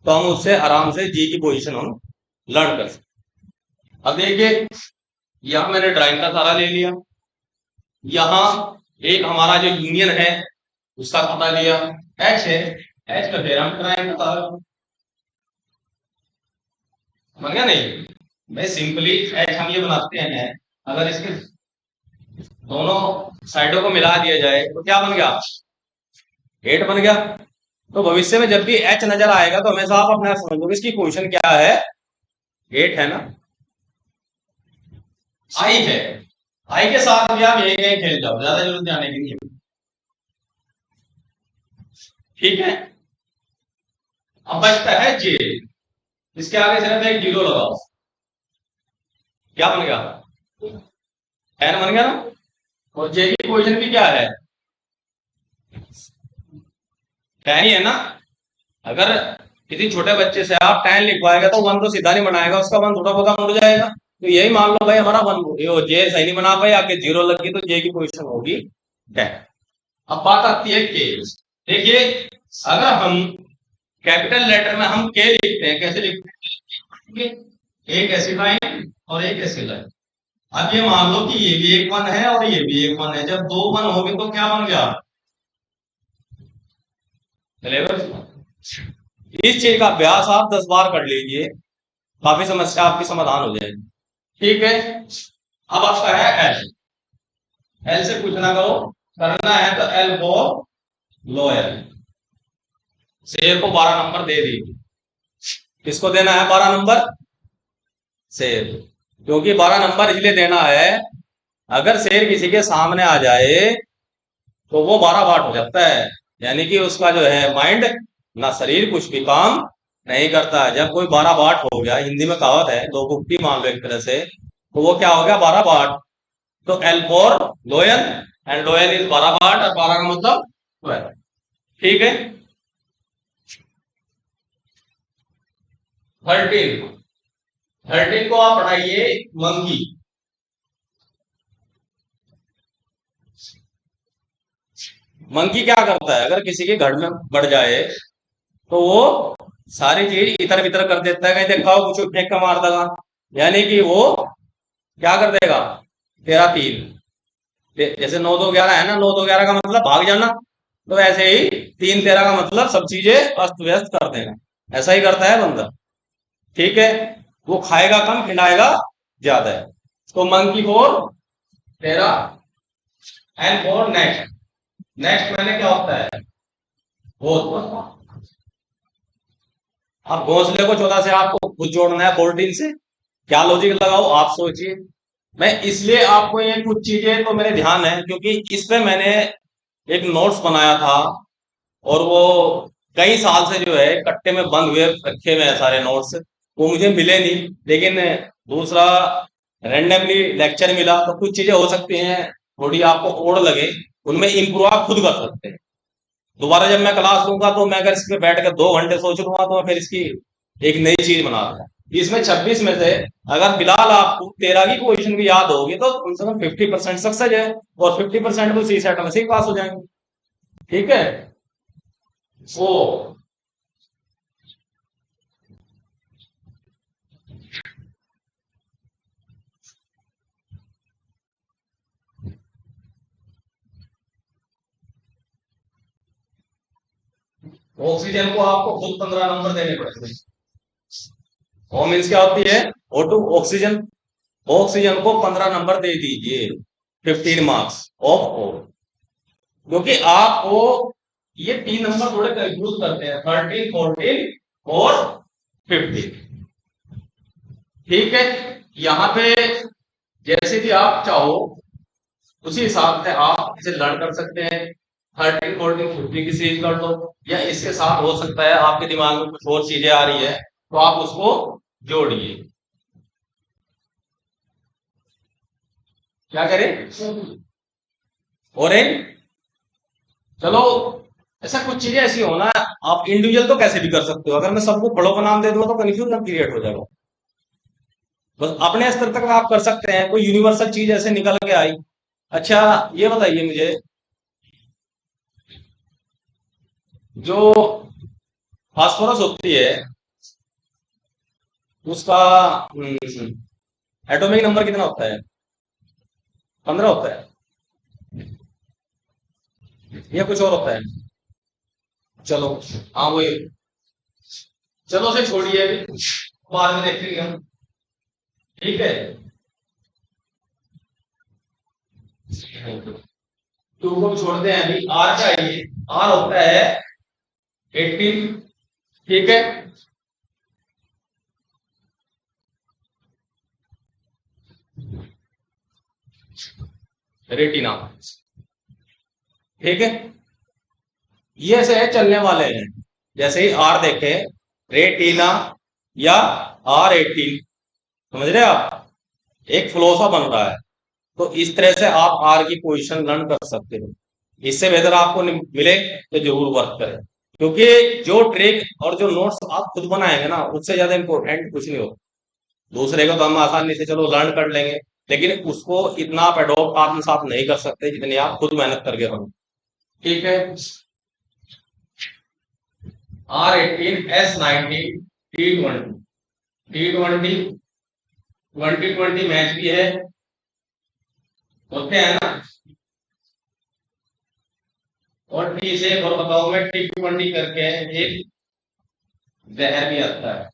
तो हम उससे आराम से जी की पोजीशन हम लर्न कर सकते। अब देखिए, यहां मैंने ड्राइंग का सारा ले लिया, यहां एक हमारा जो यूनियन है उसका पता लिया, एच है, एच का फिर हम ड्राइंग का सारा, समझ गया नहीं? मैं सिंपली एच हम ये बनाते हैं, अगर इसके दोनों साइडों को मिला दिया जाए तो क्या बन गया, 8 बन गया। तो भविष्य में जब भी एच नजर आएगा तो हमेशा आप अपना समझोगे इसकी क्वेश्चन क्या है, 8 है ना। आई है, आई के साथ भी आप यही यही खेल जाओ, ज्यादा जरूरत जाने की नहीं। ठीक है, अब बचता है जे, इसके आगे सिर्फ एक जीरो लगाओ, क्या बन गया, 10 बन गया ना। और जे की क्वेश्चन भी क्या है, 10 ही है ना। अगर किसी छोटे बच्चे से आप 10 लिखवाएगा तो 1 तो सीधा नहीं बनाएगा, उसका 1 थोड़ा बहुत मुड़ जाएगा। तो यही मान लो भाई हमारा 1 जे सही नहीं बना पाए, आके जीरो लगी तो जे की पोजीशन होगी 10। अब बात आती है के, देखिए अगर हम कैपिटल लेटर में हम के लिखते हैं, कैसे लिखते हैं, एक ऐसी लाइन और एक ऐसी लाइन। अब ये मान लो कि ये भी एक 1 है और ये भी एक 1 है, जब दो 1 हो गए तो क्या बन गया, इस चीज का अभ्यास आप 10 बार कर लीजिए, काफी समस्या आपकी समाधान हो जाएगी। ठीक है, अब आपका है एल, एल से कुछ ना करो, करना है तो एल को लोअर, शेर को 12 नंबर दे दीजिए। किसको देना है 12 नंबर, शेर, क्योंकि 12 नंबर इसलिए देना है, अगर शेर किसी के सामने आ जाए तो वो 12 बार हो जाता है, यानी कि उसका जो है माइंड ना शरीर कुछ भी काम नहीं करता है। जब कोई 12 बाट हो गया, हिंदी में कहावत है, दो गुप्ती मान लो एक तरह से, तो वो क्या हो गया 12 बाट। तो एल फॉर लोयन, एंड लोयन इज 12 बाट, और 12 का मतलब 12। ठीक है, 13, 13 को आप पढ़ाइए मंकी। मंकी क्या करता है, अगर किसी के घर में बढ़ जाए तो वो सारी चीज इधर बितर कर देता है, कहीं देखा हो कुछ फेंक का मार देगा, यानी कि वो क्या कर देगा, 13 3, जैसे 9 2 11 है ना, 9 2 11 का मतलब भाग जाना, तो ऐसे ही 3 13 का मतलब सब चीजें अस्त व्यस्त कर देना, ऐसा ही करता है बंदा। ठीक है, वो खाएगा कम खिलाएगा ज्यादा है। तो monkey four 13, and four next, next मैंने क्या होता है, बहुत। अब घोंसले को 14 से आपको खुद जोड़ना है 14 से, क्या लॉजिक लगाओ आप सोचिए। मैं इसलिए आपको ये कुछ चीजें तो मेरे ध्यान है, क्योंकि इस पे मैंने एक नोट्स बनाया था, और वो कई साल से जो है कट्टे में बंद हुए रखे हुए हैं सारे नोट्स, वो मुझे मिले नहीं, लेकिन दूसरा रैंडमली लेक्चर मिला, तो कुछ चीजें हो सकती हैं थोड़ी आपको ओड़ लगे, उनमें इंप्रूव आप खुद कर सकते हैं। दोबारा जब मैं क्लास लूंगा तो मैं अगर इस पे बैठ कर 2 घंटे सोच लूंगा तो मैं फिर इसकी एक नई चीज बना दूंगा। इसमें 26 में से अगर फिलहाल आपको 13 की क्वेश्चन भी याद होगी तो कम से कम 50% सक्सेस है, और 50% तो सी सेट में से ही पास हो जाएंगे। ठीक है, वो ऑक्सीजन को आपको खुद 15 नंबर देने पड़ेंगे। ओ मीन्स क्या होती है, O2 ऑक्सीजन, ऑक्सीजन को 15 नंबर दे दीजिए, 15 मार्क्स ऑफ ओ, क्योंकि आपको ये 3 नंबर थोड़े कंफ्यूज करते हैं, 13 14 और 15। ठीक है, यहाँ पे जैसे भी आप चाहो उसी हिसाब से आप इसे लर्न कर सकते हैं, 13 14 15 की सीरीज कर लो, या इसके साथ हो सकता है आपके दिमाग में कुछ और चीजें आ रही है तो आप उसको जोड़िए। क्या करें, ऑरेंज, चलो ऐसा कुछ चीजें ऐसी हो ना, आप इंडिविजुअल तो कैसे भी कर सकते हो, अगर मैं सबको फलों का नाम दे दूंगा तो कंफ्यूजन क्रिएट हो जाएगा। बस अपने स्तर तक आप कर सकते हैं, कोई यूनिवर्सल चीज ऐसे निकल के आई। अच्छा, ये बताइए मुझे, जो फास्फोरस होती है उसका एटॉमिक नंबर कितना होता है, 15 होता है, या कुछ और होता है। चलो, हाँ वही, चलो उसे छोड़िए अभी, बाद में देखेंगे हम। ठीक है, टू को भी छोड़ते हैं अभी, आर चाहिए। आर होता है 18, ठीक है। रेटिना, ठीक है। ये ऐसे चलने वाले हैं, जैसे ही आर देखे, रेटिना या R18, समझ रहे हैं आप, एक फ्लो सा बन रहा है। तो इस तरह से आप आर की पोजीशन लर्न कर सकते हो। इससे बेहतर आपको मिले तो जरूर वर्क करें, क्योंकि जो ट्रिक और जो नोट्स आप खुद बनाएंगे ना, उससे ज्यादा इंपॉर्टेंट कुछ नहीं हो। दूसरे को तो हम आसानी से चलो लर्न कर लेंगे, लेकिन उसको इतना आप एडोप्ट आत्मसात नहीं कर सकते जितनी आप खुद मेहनत करके करो, ठीक है। R18, S19, T20 2020 मैच भी है, होते हैं ना। और टी से और बताओ, मैं T20 करके एक जहर भी आता है।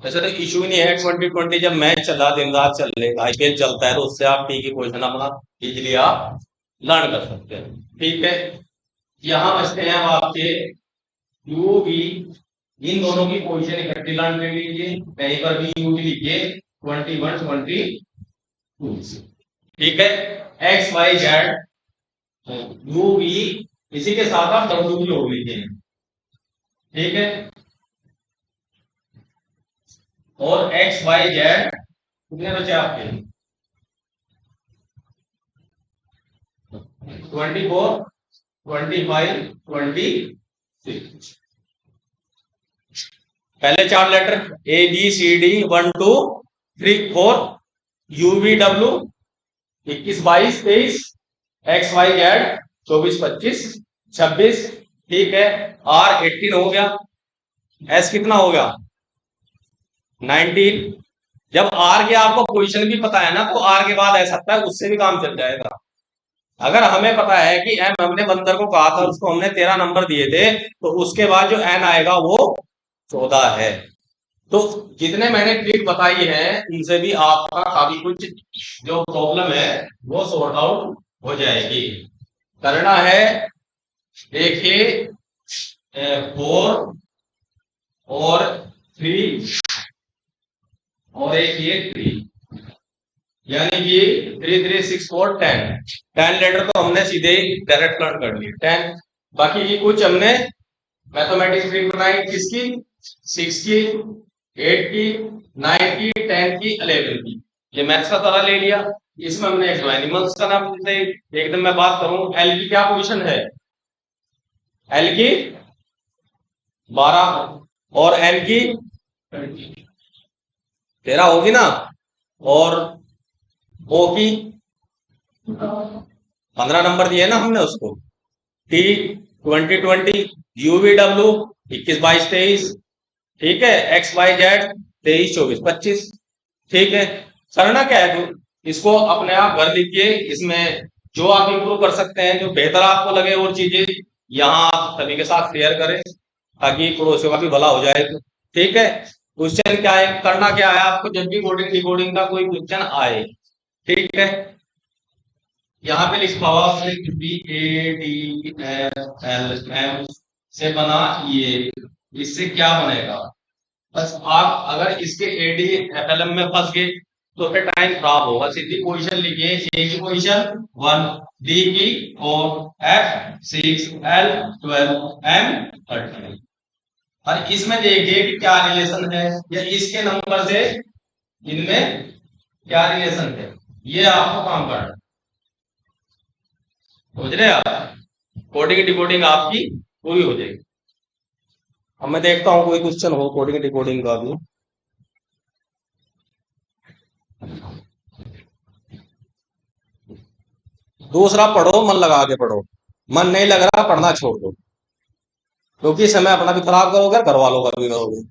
वैसे तो इशू ही नहीं है, 2020 जब मैच चला, दिन रात चल रहे, IPL चलता है, तो उससे आप टी की पोजीशन अपना इजिली आप लर्न कर सकते हैं, ठीक है। यहां बचते हैं अब आपके यू वी, इन दोनों की पोजीशन इकट्ठी लर्न कर लीजिए, कहीं पर भी यू वी लिखिए 21 22, ठीक है। X Y Z U V, इसी के साथ आप डब्ल्यू भी जोड़ लीजिए, ठीक है। और एक्स वाई जेड कितने बचे आपके, 24 25 26। पहले चार लेटर ABCD 1 2 3 4, UVW 21 22 23, XYZ 24 25 26, ठीक है। R18 हो गया, S कितना हो गया 19। जब R के आपको पोजीशन भी पता है ना, तो R के बाद ऐसा आता है, उससे भी काम चल जाएगा। अगर हमें पता है कि M हमने बंदर को कहा था, उसको हमने 13 नंबर दिए थे, तो उसके बाद जो N आएगा वो 14 है। तो जितने मैंने ट्रिक बताई है, उनसे भी आपका काफी कुछ जो प्रॉब्लम है वो सॉर्ट आउट हो जाएगी। करना है, देखिए 4 और 3 और एक ये 3, यानी कि 3 3 6 4 10 लेटर तो हमने सीधे डायरेक्ट लर्न कर लिए 10। बाकी की कुछ हमने मैथमेटिक्स ट्रिक बनाई, किसकी, 6 की, 8 की, 9 की, 10 की, 11 की। ये मैथ्स का तरह ले लिया। इसमें हमने एक एनिमल्स का नाम दे, एकदम मैं बात करूं, एल की क्या पोजीशन है, एल की 12 और एन की 13 होगी ना, और ओ की 15 नंबर दिए ना हमने उसको। T20 UVW 21 22 23, ठीक है। XYZ 23 24 25, ठीक है। करना क्या है, तो इसको अपने आप भर लीजिए। इसमें जो आप इंप्रूव कर सकते हैं, जो बेहतर आपको लगे वो चीजें यहाँ आप सभी के साथ शेयर करें, ताकि पड़ोसियों का भी भला हो जाए, ठीक है। क्वेश्चन क्या है, करना क्या है आपको, जब भी कोडिंग डिकोडिंग का कोई क्वेश्चन आए, ठीक है, यहाँ पे लिखा हुआ BADFLM से बना ये, इससे क्या बनेगा। बस आप अगर इसके ADFLM में फंस गए तो फिर टाइम खराब होगा। सीधी पोजीशन लिखिए, ए की पोजीशन 1, डी की 4, F 6, L 12, M 13। और इसमें देखिए कि क्या रिलेशन है, या इसके नंबर से इनमें क्या रिलेशन है, ये आपको काम करना, समझ रहे हैं आप। कोडिंग डिकोडिंग आपकी पूरी हो जाएगी। अब मैं देखता हूँ कोई क्वेश्चन हो कोडिंग डिकोडिंग का भी। दूसरा पढ़ो, मन लगा के पढ़ो, मन नहीं लग रहा पढ़ना छोड़ दो, क्योंकि समय अपना भी खराब करोगे, घर वालों का भी करोगे।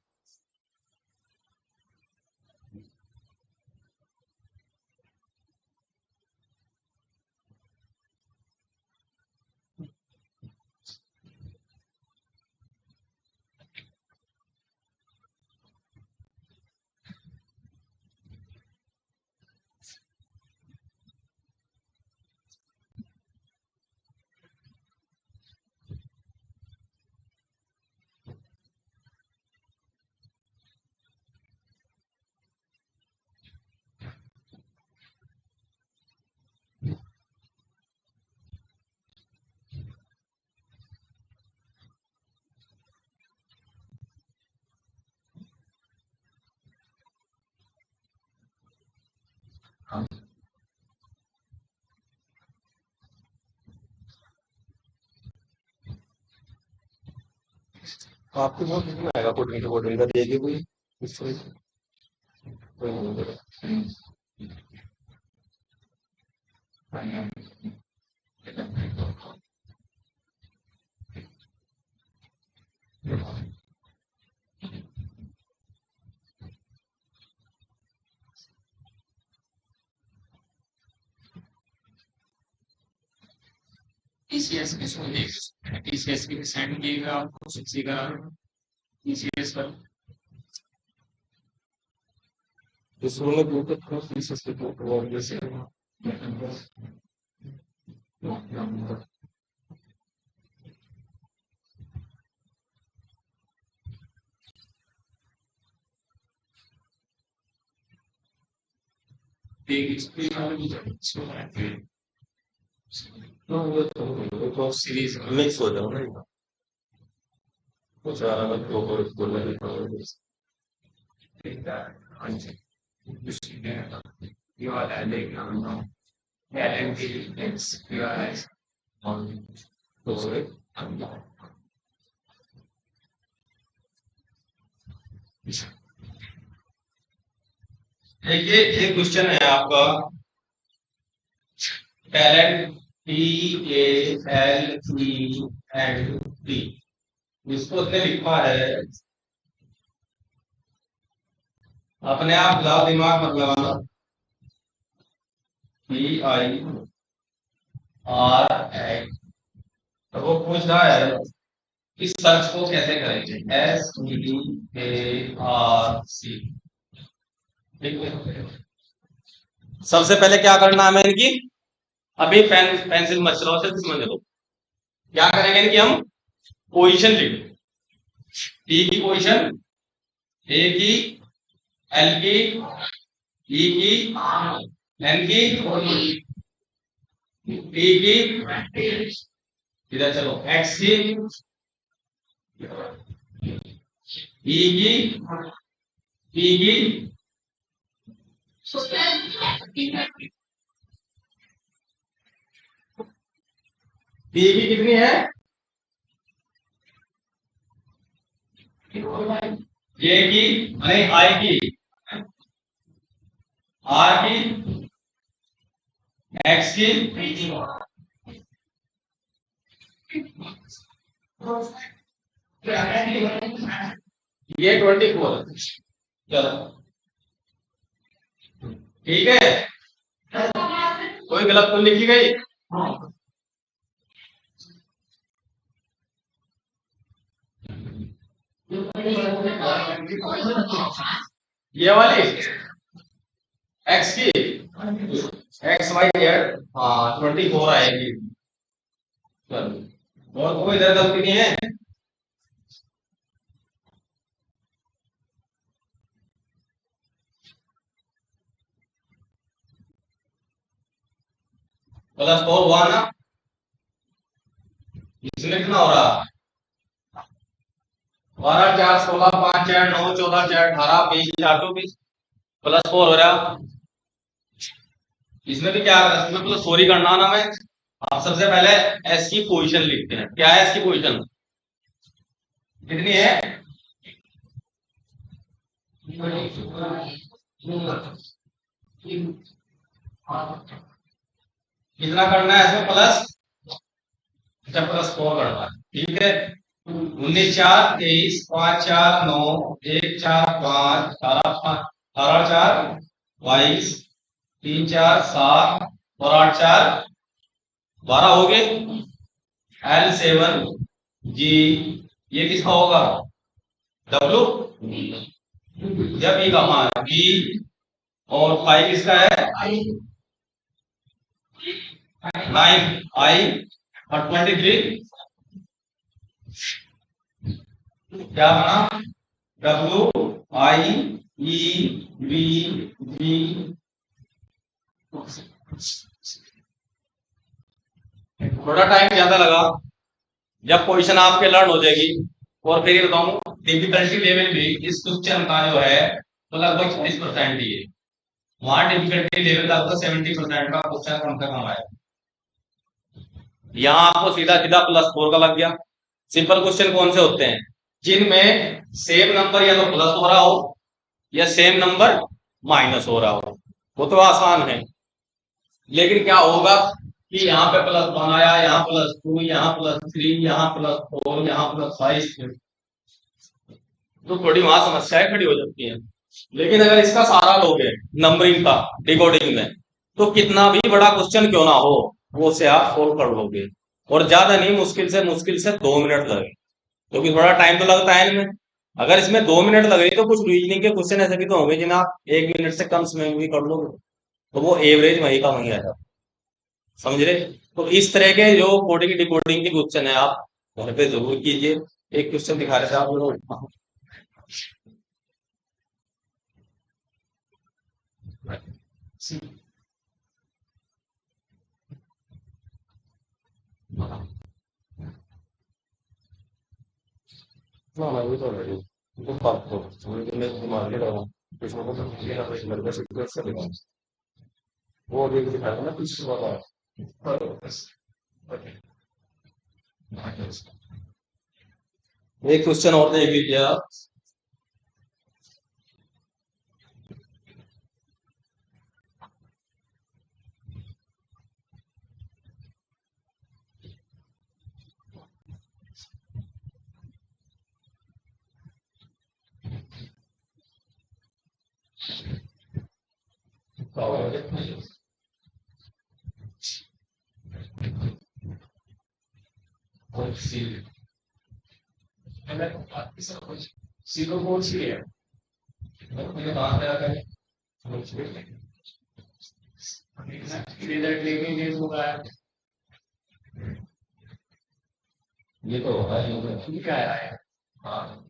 तो आपके बहुत कितना आएगा कोटिंग का देगी कोई इस तरह से? कोई नहीं देगा। टीसीएस की सुनिए, टीसीएस की सेंड किएगा आपको 60 का टीसीएस पर। इस रूम में ब्लूटूथ का फीचर्स के वो जैसे तो सीरीज मिक्स हो जाओ ना कुछ अलग बोलने you are adding guarantee it's your तो देखिए एक क्वेश्चन है आपका टैलेंट TALENT इसको उसने लिखा है अपने आप लाओ दिमाग मत लगाना TIRI तो वो पूछ रहा है इस सर्च को कैसे करेंगे SEARC ठीक है सबसे पहले क्या करना है मेरे की अभी पेंसिल मत चलाओ सिर्फ समझ लो क्या करेंगे कि हम पोजीशन लिख टी की पोजीशन ए की एल की ई की एन की टी की इधर चलो एक्स की ई की पी की पी की कितनी है जे की नहीं आई की आर की एक्स की ये 24 चलो ठीक है कोई गलत तो लिखी गई ये वाली एक्स की एक्स वाई जेड हाँ 24 आएगी चलो और कोई इधर गलती नहीं है प्लस 4 हुआ ना इसमें कितना हो रहा 12 4 16 5 4 9 14 4 18 20 4 24 प्लस 4 हो रहा इसमें भी क्या इसमें प्लस 4 ही करना ना मैं आप सबसे पहले एस की पोजीशन लिखते हैं क्या है एस की पोजीशन कितनी है कितना करना है इसमें प्लस अच्छा प्लस 4 करना है ठीक है 19 4 23 5 4 9 1 4 5 18 4 22 3 4 7 और 8 4 12 हो गए L7 G ये किसका होगा W जब ई का मान B और 5 किसका है 9 I और 23 क्या बना WIEVG थोड़ा टाइम ज्यादा लगा जब पोजीशन आपके लर्न हो जाएगी और फिर ये बताऊं डिफिकल्टी लेवल भी इस क्वेश्चन का जो है तो लगभग 40% ही है वहां डिफिकल्टी लेवल आपका 70% का क्वेश्चन कम से कम आया यहाँ आपको सीधा सीधा +4 का लग गया सिंपल क्वेश्चन कौन से होते हैं जिनमें सेम नंबर या तो प्लस हो रहा हो या सेम नंबर माइनस हो रहा हो, वो तो आसान है। लेकिन क्या होगा कि यहाँ पे +1 आया, यहाँ +2, यहाँ +3, यहाँ +4, यहाँ +5, तो थोड़ी वहां समस्याएं खड़ी हो जाती हैं। लेकिन अगर इसका सहारा लोगे नंबरिंग का डिकोडिंग में, तो कितना भी बड़ा क्वेश्चन क्यों ना हो, वो से आप सोल्व कर लोगे। और ज्यादा नहीं, मुश्किल से 2 मिनट लगे, क्योंकि थोड़ा टाइम तो लगता है इनमें। अगर इसमें 2 मिनट लग रही तो कुछ रीजनिंग के क्वेश्चन ऐसे भी तो होंगे जिन्हें आप 1 मिनट से कम समय में भी कर लोगे, तो वो एवरेज वही का वही आएगा। समझ रहे? तो इस तरह के जो कोडिंग डिकोडिंग के क्वेश्चन है, आप घर पे जरूर कीजिए। एक क्वेश्चन दिखा रहे थे आप लोग, no, me gusta ver un factor, un market o pues no cosa que quiera pues ver ese curso de वो देख दिखा ना कुछ वाला एक क्वेश्चन और देख लीजिए आप। सीरो कौन सी है? मुझे कहाँ पे आ गए? रिजल्ट लेके ये होगा, ये तो होगा ही, क्या है? हाँ,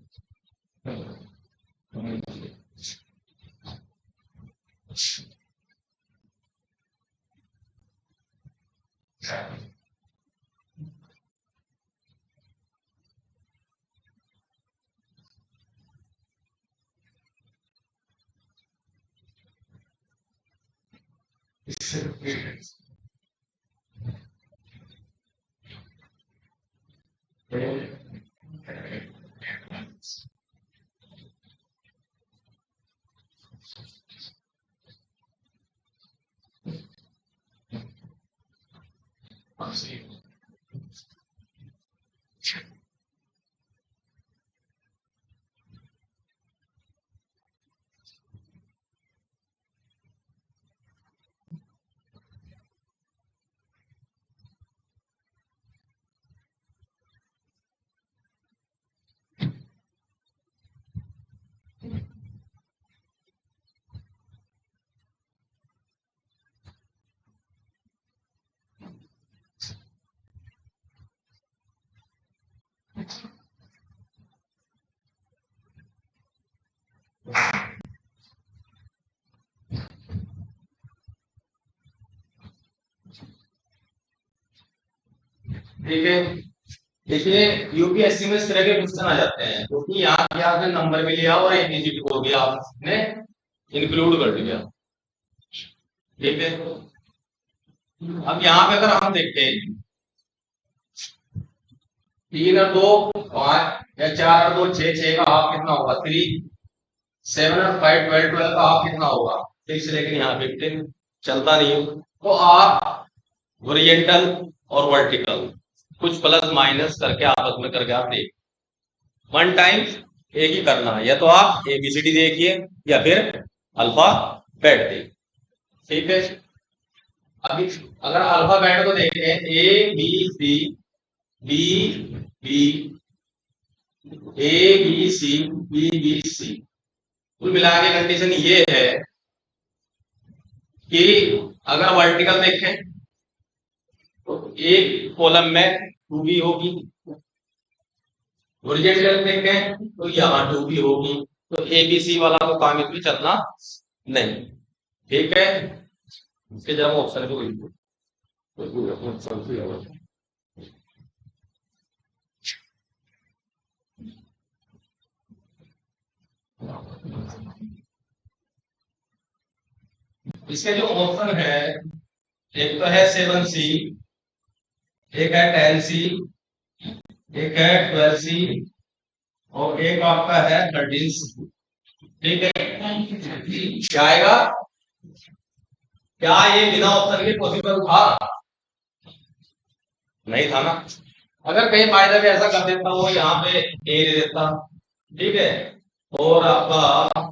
ठीक है। देखिए, यूपीएससी में इस तरह के क्वेश्चन आ जाते हैं, क्योंकि यहाँ क्या आपने नंबर भी लिया और एबीसीडी को भी आपने इंक्लूड कर दिया। ठीक है, अब यहाँ पे अगर हम देखते हैं 3 और 2 5 या 4 और 2 6, 6 का हाफ कितना होगा 3, 7 और 5 12, 12 का हाफ कितना होगा 6, लेकिन यहाँ 15 चलता नहीं। तो आप ओरिएंटल और वर्टिकल कुछ प्लस माइनस करके आपस में करके आप देख, वन टाइम एक ही करना है, या तो आप एबीसीडी देखिए या फिर अल्फा बेट देखिए। ठीक है, अभी अगर अल्फा बेट को देखें, A B C B B A B C B B C, कुल मिला के कंडीशन ये है कि अगर वर्टिकल देखें तो एक कॉलम में 2b होगी, हॉरिजॉन्टल देखें तो यहाँ 2b होगी, तो एबीसी वाला तो काम इसमें चलना नहीं। ठीक है, इसके जब ऑप्शन को इसके जो ऑप्शन है, एक तो है 7C, एक है 10C, एक है 12C और एक आपका है 13C। ठीक है, क्या आएगा? क्या ये बिना ऑप्शन के पॉसिबल था? नहीं था ना। अगर कहीं फायदा भी ऐसा कर देता वो यहाँ पे ए दे देता, ठीक है, और आपका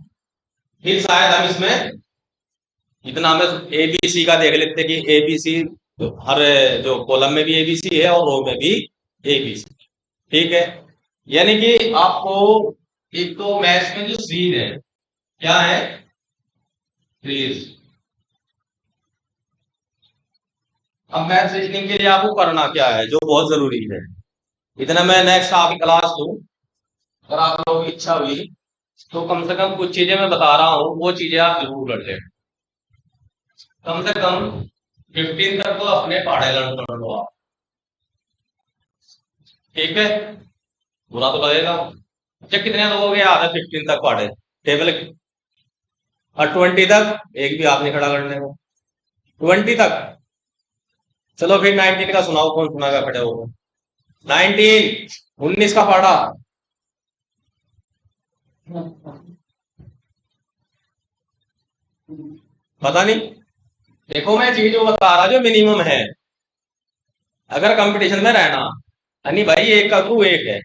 फिर शायद हम इसमें इतना हमें ए बी सी का देख लेते कि ए बी सी हर जो कॉलम में भी ए बी सी है और रो में भी ए बी सी। ठीक है, यानी कि आपको एक तो मैथ्स में जो सीरीज है, क्या है? सीरीज। अब मैथ्स रीजनिंग के लिए आपको करना क्या है, जो बहुत जरूरी है, इतना मैं नेक्स्ट आपकी क्लास लूं, अगर आप लोगों की इच्छा हुई तो कम से कम कुछ चीजें मैं बता रहा हूँ वो चीजें आप जरूर कर लें। कम से कम 15 तक तो अपने पढ़ाई लर्न कर लो आप। ठीक है, बुरा तो लगेगा। अच्छा, कितने लोगों के याद है 15 तक पढ़े टेबल? और 20 तक एक भी आप नहीं खड़ा करने को। 20 तक, चलो फिर 19 का सुनाओ, कौन सुनाएगा खड़े हो? 19, 19 का पढ़ा। पता नहीं, देखो मैं चीज जो बता रहा जो मिनिमम है, अगर कंपटीशन में रहना, यानी भाई एक का क्रू एक है,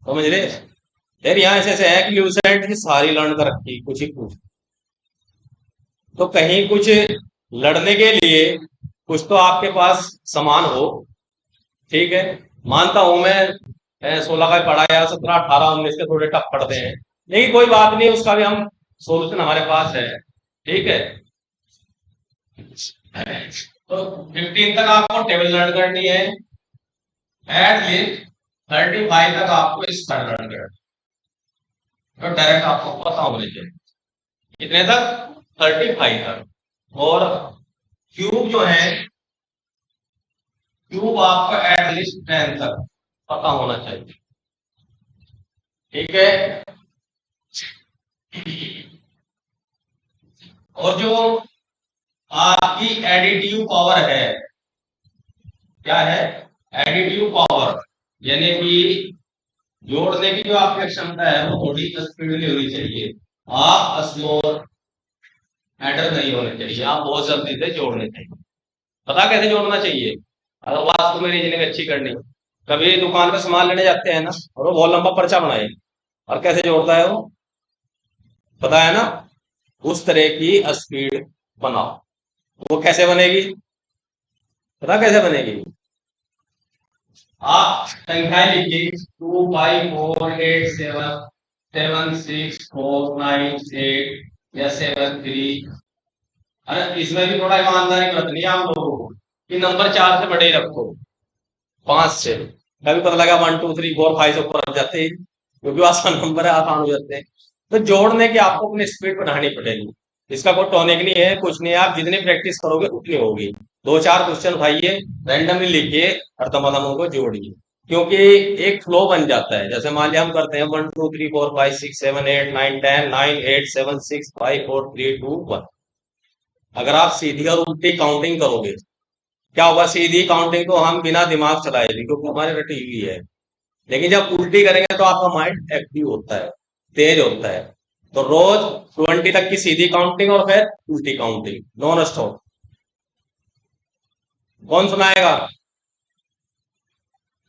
समझ रहे? यार यहाँ ऐसे है कि ल्यूसेंट की सारी लर्न कर रखी, कुछ ही कुछ तो कहीं कुछ लड़ने के लिए कुछ तो आपके पास सामान हो। ठीक है, मानता हूं मैं 16 का पढ़ा या 17, 18, 19 के थोड़े टफ पढ़ते हैं, लेकिन कोई बात नहीं, उसका भी हम सोल्यूशन हमारे पास है। ठीक है, तो 15 तक आपको टेबल लर्न करनी है, एटलीस्ट 35 तक आपको स्क्वायर लर्न करना, तो डायरेक्ट आपको पता होने चाहिए कितने तक, 35 तक। और क्यूब जो है, क्यूब आपको एटलीस्ट 10 तक पता होना चाहिए। ठीक है, और जो आपकी एडिटिव पावर है, क्या है? एडिटिव पावर, यानी कि जोड़ने की जो आपकी क्षमता है वो थोड़ी स्पीडली होनी चाहिए। आप स्मॉल एडर नहीं होने चाहिए, आप बहुत जल्दी से जोड़ने चाहिए। पता कैसे जोड़ना चाहिए? अगर वास्तव में रीजनिंग अच्छी करनी, कभी दुकान पे सामान लेने जाते हैं ना, और वो बहुत लंबा पर्चा बनाए, और कैसे जोड़ता है वो, पता है ना? उस तरह की स्पीड बनाओ। वो कैसे बनेगी? पता कैसे बनेगी? आप संख्याएं लिखिए, 2, 5, 4, 8, 7, 7, 6, 4, 9, 8 या 7, 3। अरे इसमें भी थोड़ा ईमानदारी बरतनी है आप लोगों को कि नंबर 4 से बड़े ही रखो, 5 से। कभी पता लगा 1, 2, 3, 4, 5 से ऊपर रख जाते हैं, क्योंकि आसान नंबर है, आसान हो जाते हैं। तो जोड़ने की आपको अपनी स्पीड बढ़ानी पड़ेगी, इसका कोई टॉनिक नहीं है, कुछ नहीं है, आप जितनी प्रैक्टिस करोगे उतनी होगी। 2-4 क्वेश्चन उठाइए, रैंडमली लिखिए और तमाम उनको जोड़िए, क्योंकि एक फ्लो बन जाता है। जैसे मान लिया हम करते हैं 1, 2, 3, 4, 5, 6, 7, 8, 9, 10, 9, 8, 7, 6, 5, 4, 3, 2, 1। अगर आप सीधी और उल्टी काउंटिंग करोगे, क्या होगा? सीधी काउंटिंग तो हम बिना दिमाग चलाए भी, क्योंकि हमारे रटी हुई है, लेकिन जब उल्टी करेंगे तो आपका माइंड एक्टिव होता है, तेज होता है। तो रोज 20 तक की सीधी काउंटिंग और फिर उल्टी काउंटिंग नॉन स्टॉप। कौन सुनाएगा?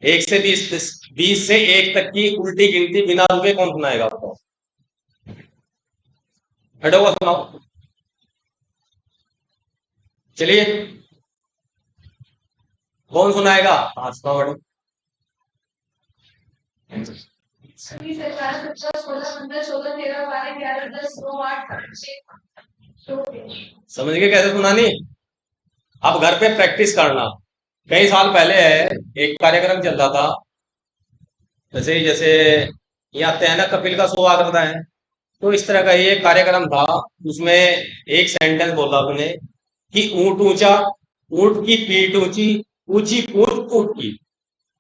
1 से 20, 20 से 1 तक की उल्टी गिनती बिना रुके कौन सुनाएगा आपको? हटो वो सुनाओ, चलिए कौन सुनाएगा? हाँ सुनाओ मैडम। सभी सरकार 17, 16, 15, 14, 13, 12, 11, 10, 9, 8, 6। समझ गए कैसे सुनानी? अब घर पे प्रैक्टिस करना। कई साल पहले है, एक कार्यक्रम चल रहा था, जैसे जैसे ये आते हैं ना, कपिल का शो आ करता है, तो इस तरह का ये कार्यक्रम था। उसमें एक सेंटेंस बोला उसने कि ऊंट ऊंचा, ऊंट की पीठ ऊंची, ऊंची पूंछ ऊंट की।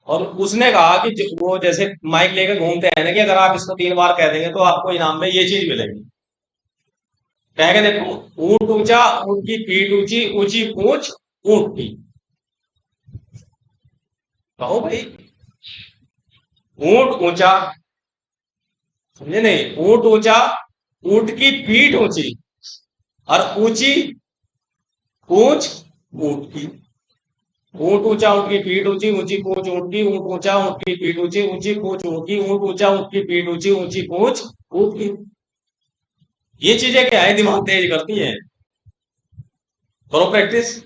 और उसने कहा कि वो जैसे माइक लेकर घूमते हैं ना, कि अगर आप इसको 3 बार कह देंगे तो आपको इनाम में ये चीज मिलेगी। कह के देखो, ऊंट ऊंचा, ऊंट की पीठ ऊंची, ऊंची पूंछ ऊंट की। कहो भाई, ऊंट ऊंचा, समझे नहीं? ऊंट ऊंचा, ऊंट की पीठ ऊंची, और ऊंची पूंछ ऊंट की। ऊंट ऊंचा, ऊंट की पीठ ऊंची, ऊंची पूंछ ऊंट की। ऊंट ऊंचा, ऊंट की पीठ ऊंची, ऊंची पूंछ ऊंट की। ऊंट ऊंचा, ऊंट की पीठ ऊंची, ऊंची पूंछ ऊंट की। ये चीजें क्या है, दिमाग तेज करती हैं। करो प्रैक्टिस।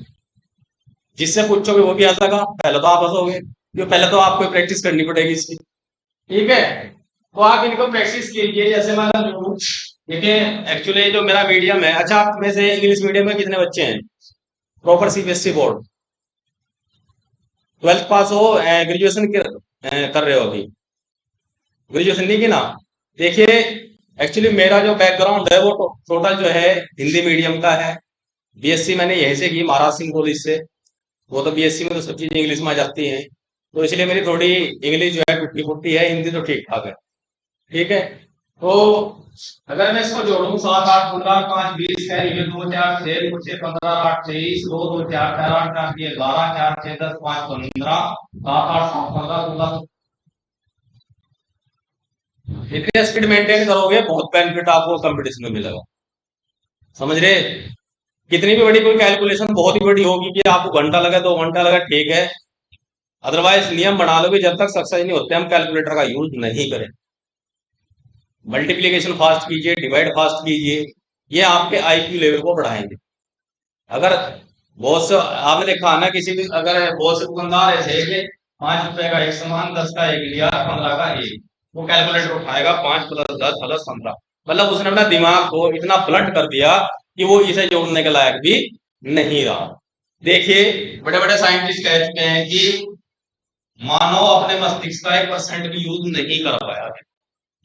जिससे पूछोगे वो भी हंसेगा, पहले तो आप हंसोगे, क्योंकि पहले तो आपको प्रैक्टिस करनी पड़ेगी इसकी। ठीक है, तो आप इनको प्रैक्टिस कीजिए। जैसे मैं जो देखिए, एक्चुअली जो मेरा मीडियम है, अच्छा आप में से इंग्लिश मीडियम में कितने बच्चे हैं? प्रॉपर सीबीएसई बोर्ड, 12th पास हो, ग्रेजुएशन कर रहे हो अभी? ग्रेजुएशन नहीं की ना? देखिए, एक्चुअली मेरा जो बैकग्राउंड है वो थोड़ा जो है हिंदी मीडियम का है। बीएससी मैंने यहीं से की, महाराज सिंह कॉलेज से। वो तो बीएससी में तो सब चीजें इंग्लिश में आ जाती हैं, तो इसलिए मेरी थोड़ी इंग्लिश जो है टूटी फूटी है, हिंदी तो ठीक ठाक है। ठीक है, तो अगर मैं इसको जोड़ूं, 7 8 15 5 20 है, ये 2 4 6 2 6 15 8 23 2 2 4 4 8 4 6 12 4 6 10 5 15 7 8 7 15 16। इतने स्पीड मेंटेन करोगे, बहुत बेनिफिट आपको कंपटीशन में मिलेगा। समझ रहे? कितनी भी बड़ी कोई कैलकुलेशन बहुत ही बड़ी होगी कि आपको घंटा लगे 2 घंटा लगे, ठीक है। अदरवाइज नियम बना लो कि जब तक सक्सेस नहीं होते हम कैलकुलेटर का यूज नहीं करें। मल्टीप्लीकेशन फास्ट कीजिए, डिवाइड फास्ट कीजिए, ये आपके आईक्यू लेवल को बढ़ाएंगे। अगर बहुत से आपने देखा ना, किसी भी अगर बहुत से दुकानदार ऐसे है कि 5 रुपए का एक सामान, 10 का एक लिया, 15 का एक, वो कैलकुलेटर उठाएगा 5 + 10 + 15। मतलब उसने अपना दिमाग को इतना ब्लंट कर दिया कि वो इसे जोड़ने के लायक भी नहीं रहा। देखिए, बड़े बड़े साइंटिस्ट कह चुके हैं कि मानव अपने मस्तिष्क का 1% भी यूज नहीं कर पाया,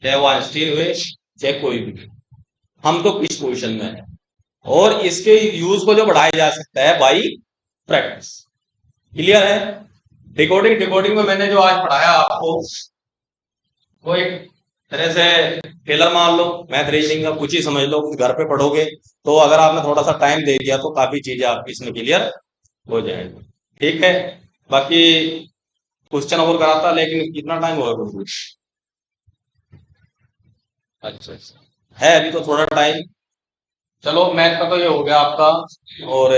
चाहे वो आइंस्टीन हुए चाहे कोई भी। हम तो किस पोजिशन में है, और इसके यूज को जो बढ़ाया जा सकता है बाई प्रैक्टिस। क्लियर है? डिकोडिंग, डिकोडिंग में मैंने जो आज पढ़ाया आपको, वो एक तरह से टेलर मान लो, मैथ रीजनिंग का कुछ ही समझ लो, घर पे पढ़ोगे तो अगर आपने थोड़ा सा टाइम दे दिया तो काफी चीजें आपकी इसमें क्लियर हो जाएंगी। ठीक है, बाकी क्वेश्चन और कराता, लेकिन कितना टाइम होगा कुछ? अच्छा अच्छा, है अभी तो थोड़ा टाइम। चलो, मैथ का तो ये हो गया आपका। और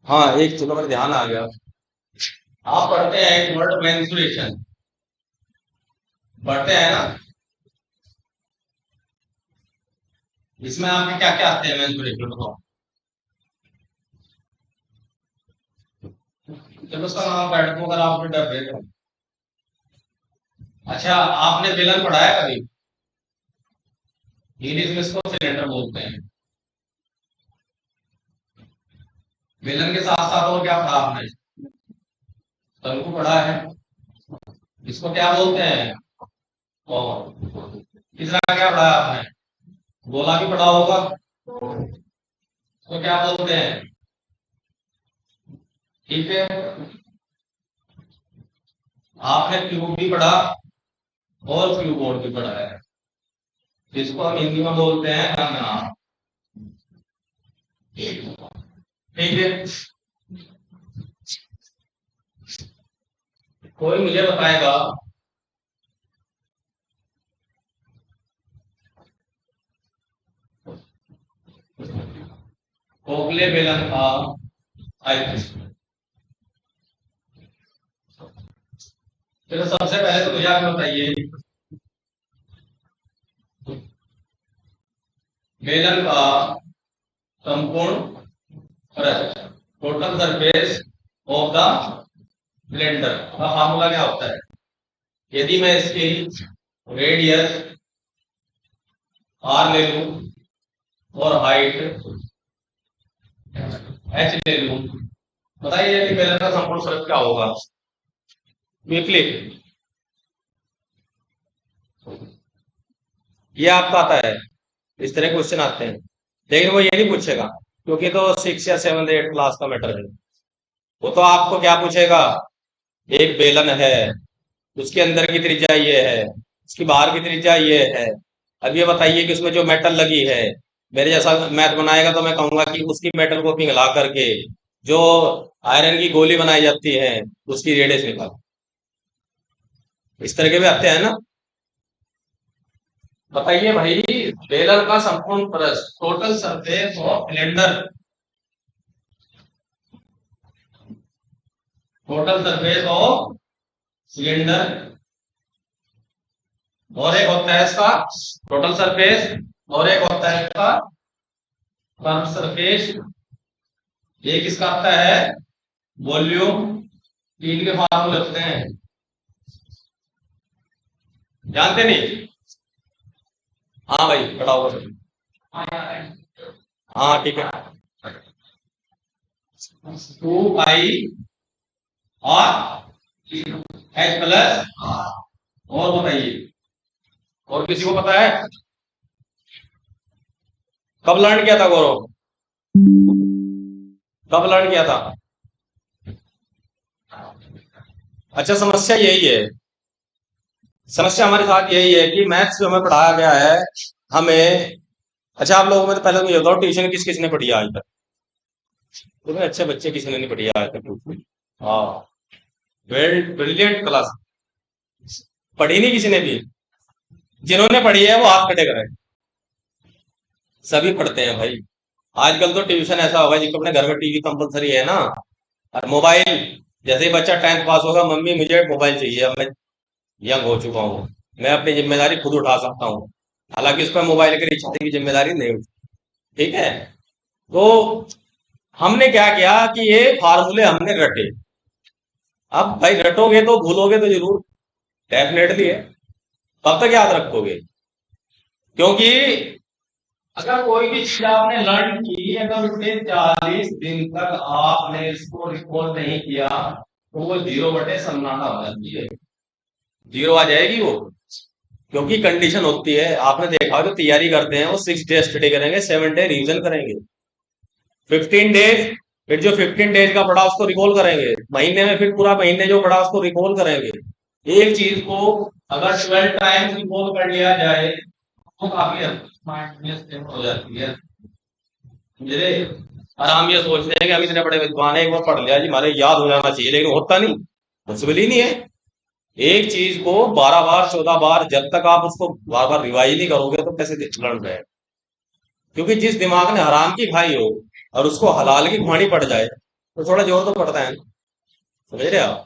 हाँ, एक चलो मेरे ध्यान आ गया, आप पढ़ते हैं वर्ड मेंसुरेशन, पढ़ते हैं ना? इसमें आपके क्या क्या आते हैं मेंसुरेशन, बताओ। चलो उसका नाम बैठ दो अगर आपने डर रहे हो। अच्छा, आपने बेलन पढ़ा है कभी? इंग्लिश में इसको सिलेंडर बोलते हैं। बेलन के साथ साथ और क्या पढ़ा आपने? शंकु पढ़ा है। इसको क्या बोलते हैं? और तीसरा क्या पढ़ा है आपने? गोला भी पढ़ा होगा। इसको क्या बोलते हैं? ठीक है, आपने क्यूब भी पढ़ा और क्यूब बोर्ड भी पढ़ा है, जिसको हम हिंदी में बोलते हैं अंगना। ठीक है, कोई मुझे बताएगा खोखले बेलन का आयत। चलो, सबसे पहले तो मुझे आप बताइए, बेलन का संपूर्ण total surface of the cylinder का फार्मूला क्या होता है? यदि मैं इसकी रेडियस r ले लूं और हाइट h ले लूं, बताइए कि बेलन का संपूर्ण सरफेस क्या होगा? क्विकली, ये आपका आता है, इस तरह क्वेश्चन आते हैं, लेकिन वो ये नहीं पूछेगा, क्योंकि तो 6 या 7 8 क्लास का मैटर है। वो तो आपको क्या पूछेगा, एक बेलन है, उसके अंदर की त्रिज्या ये है, उसकी बाहर की त्रिज्या ये है। अब ये बताइए कि उसमें जो मेटल लगी है, मेरे जैसा मैथ बनाएगा तो मैं कहूंगा कि उसकी मेटल को पिघला करके जो आयरन की गोली बनाई जाती है उसकी रेडियस निकालो। इस तरह के भी आते हैं ना। बताइए भाई, बेलन का संपूर्ण पृष्ठ, total surface of cylinder, total surface of cylinder, और एक होता है इसका टोटल सरफेस, और एक होता है इसका कर्व सरफेस, एक इसका आता है वॉल्यूम। तीन के फार्मूले होते हैं, जानते नहीं? हाँ भाई बताओ। हाँ ठीक है, 2 पाई और एच प्लस। और बताइए, और किसी को पता है? कब लर्न किया था गौरव? कब लर्न किया था? अच्छा, समस्या यही है, समस्या हमारे साथ यही है कि मैथ्स जो हमें पढ़ाया गया है हमें। अच्छा, आप लोगों में तो पहले तो ये बताओ, ट्यूशन किस किस ने पढ़ी है आज तक? तुम्हें अच्छे बच्चे किसी ने नहीं पढ़ी है आज तक ट्यूशन? हाँ, वेल ब्रिलियंट क्लास। पढ़ी नहीं किसी ने भी? जिन्होंने पढ़ी है वो हाथ खड़े करें। सभी पढ़ते हैं भाई। आजकल तो ट्यूशन ऐसा होगा जिनको अपने घर में टीवी कंपलसरी है ना, और मोबाइल। जैसे ही बच्चा 10th पास होगा, मम्मी मुझे मोबाइल चाहिए, अब मैं यंग हो चुका हूँ, मैं अपनी जिम्मेदारी खुद उठा सकता हूँ। हालांकि उस पर मोबाइल के रिचार्ज की जिम्मेदारी नहीं उठी। ठीक है, तो हमने क्या किया कि ये फार्मूले हमने रटे। अब भाई रटोगे तो भूलोगे तो जरूर, डेफिनेटली है। कब तक याद रखोगे? क्योंकि अगर कोई भी चीज आपने लर्न की, अगर उसके 40 दिन तक आपने इसको रिकॉल नहीं किया तो वो 0 बटे सन्नाटा हो जाती है, 0 आ जाएगी वो। क्योंकि कंडीशन होती है, आपने देखा जो तैयारी करते हैं वो 6 डे स्टडी करेंगे, 7 डे रिवीजन करेंगे, 15 डेज, फिर जो 15 डेज का पढ़ा उसको रिकॉल करेंगे, महीने में फिर पूरा महीने जो पढ़ा उसको रिकॉल करेंगे। एक चीज को अगर 12 टाइम्स रिकॉल कर लिया जाए तो काफी माइंड में स्टेबल हो जाती है। मेरे और हम ये सोचते हैं कि हम इतने बड़े विद्वान हैं, एक बार पढ़ लिया जी हमारे याद हो जाना चाहिए, लेकिन होता नहीं, पॉसिबल ही नहीं है। एक चीज को 12 बार 14 बार जब तक आप उसको बार बार रिवाइज नहीं करोगे तो कैसे लर्न रहे? क्योंकि जिस दिमाग ने हराम की खाई हो और उसको हलाल की खुमानी पड़ जाए तो थोड़ा जोर तो पड़ता है ना। समझ रहे आप?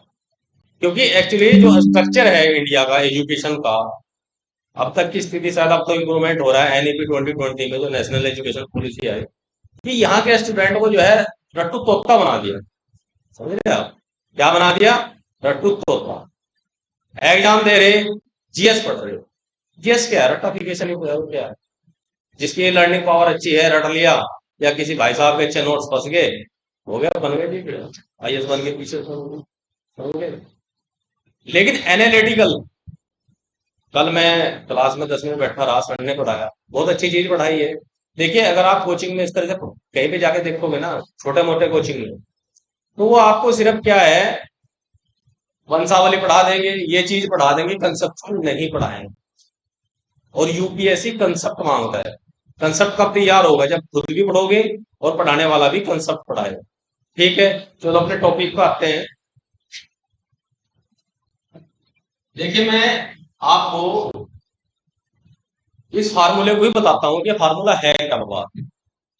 क्योंकि एक्चुअली जो स्ट्रक्चर है इंडिया का एजुकेशन का, अब तक की स्थिति शायद अब तो इम्प्रूवमेंट हो रहा है एनईपी 2020 में, जो नेशनल एजुकेशन पॉलिसी है, कि यहाँ के स्टूडेंट को जो है रट्टू तोता बना दिया। समझ रहे आप? क्या बना दिया? रट्टू तोता। एग्जाम दे रहे, जीएस पढ़ रहे हो, जीएस क्या है? रट्टाफिकेशन ही तो है, वो क्या है? जिसकी लर्निंग पावर अच्छी है, रट लिया, या किसी भाई साहब के अच्छे नोट्स फंस गए, हो गया, बन गए जी, आईएएस बन के पीछे हो गए। लेकिन एनालिटिकल, कल मैं क्लास में 10 मिनट बैठा रहा, सर ने पढ़ाया, बहुत अच्छी चीज पढ़ाई है। देखिए, अगर आप कोचिंग में इस तरह से कहीं पे जाके देखोगे ना, छोटे मोटे कोचिंग में, तो वो आपको सिर्फ क्या है, वंशावली पढ़ा देंगे, ये चीज पढ़ा देंगे, कंसेप्ट नहीं पढ़ाएंगे। और यूपीएससी कंसेप्ट मांगता है। कंसेप्ट कब तैयार होगा? जब खुद भी पढ़ोगे और पढ़ाने वाला भी कंसेप्ट पढ़ाएगा। ठीक है, चलो अपने टॉपिक पर आते हैं। देखिए, मैं आपको इस फार्मूले को ही बताता हूं कि फार्मूला है क्या बात।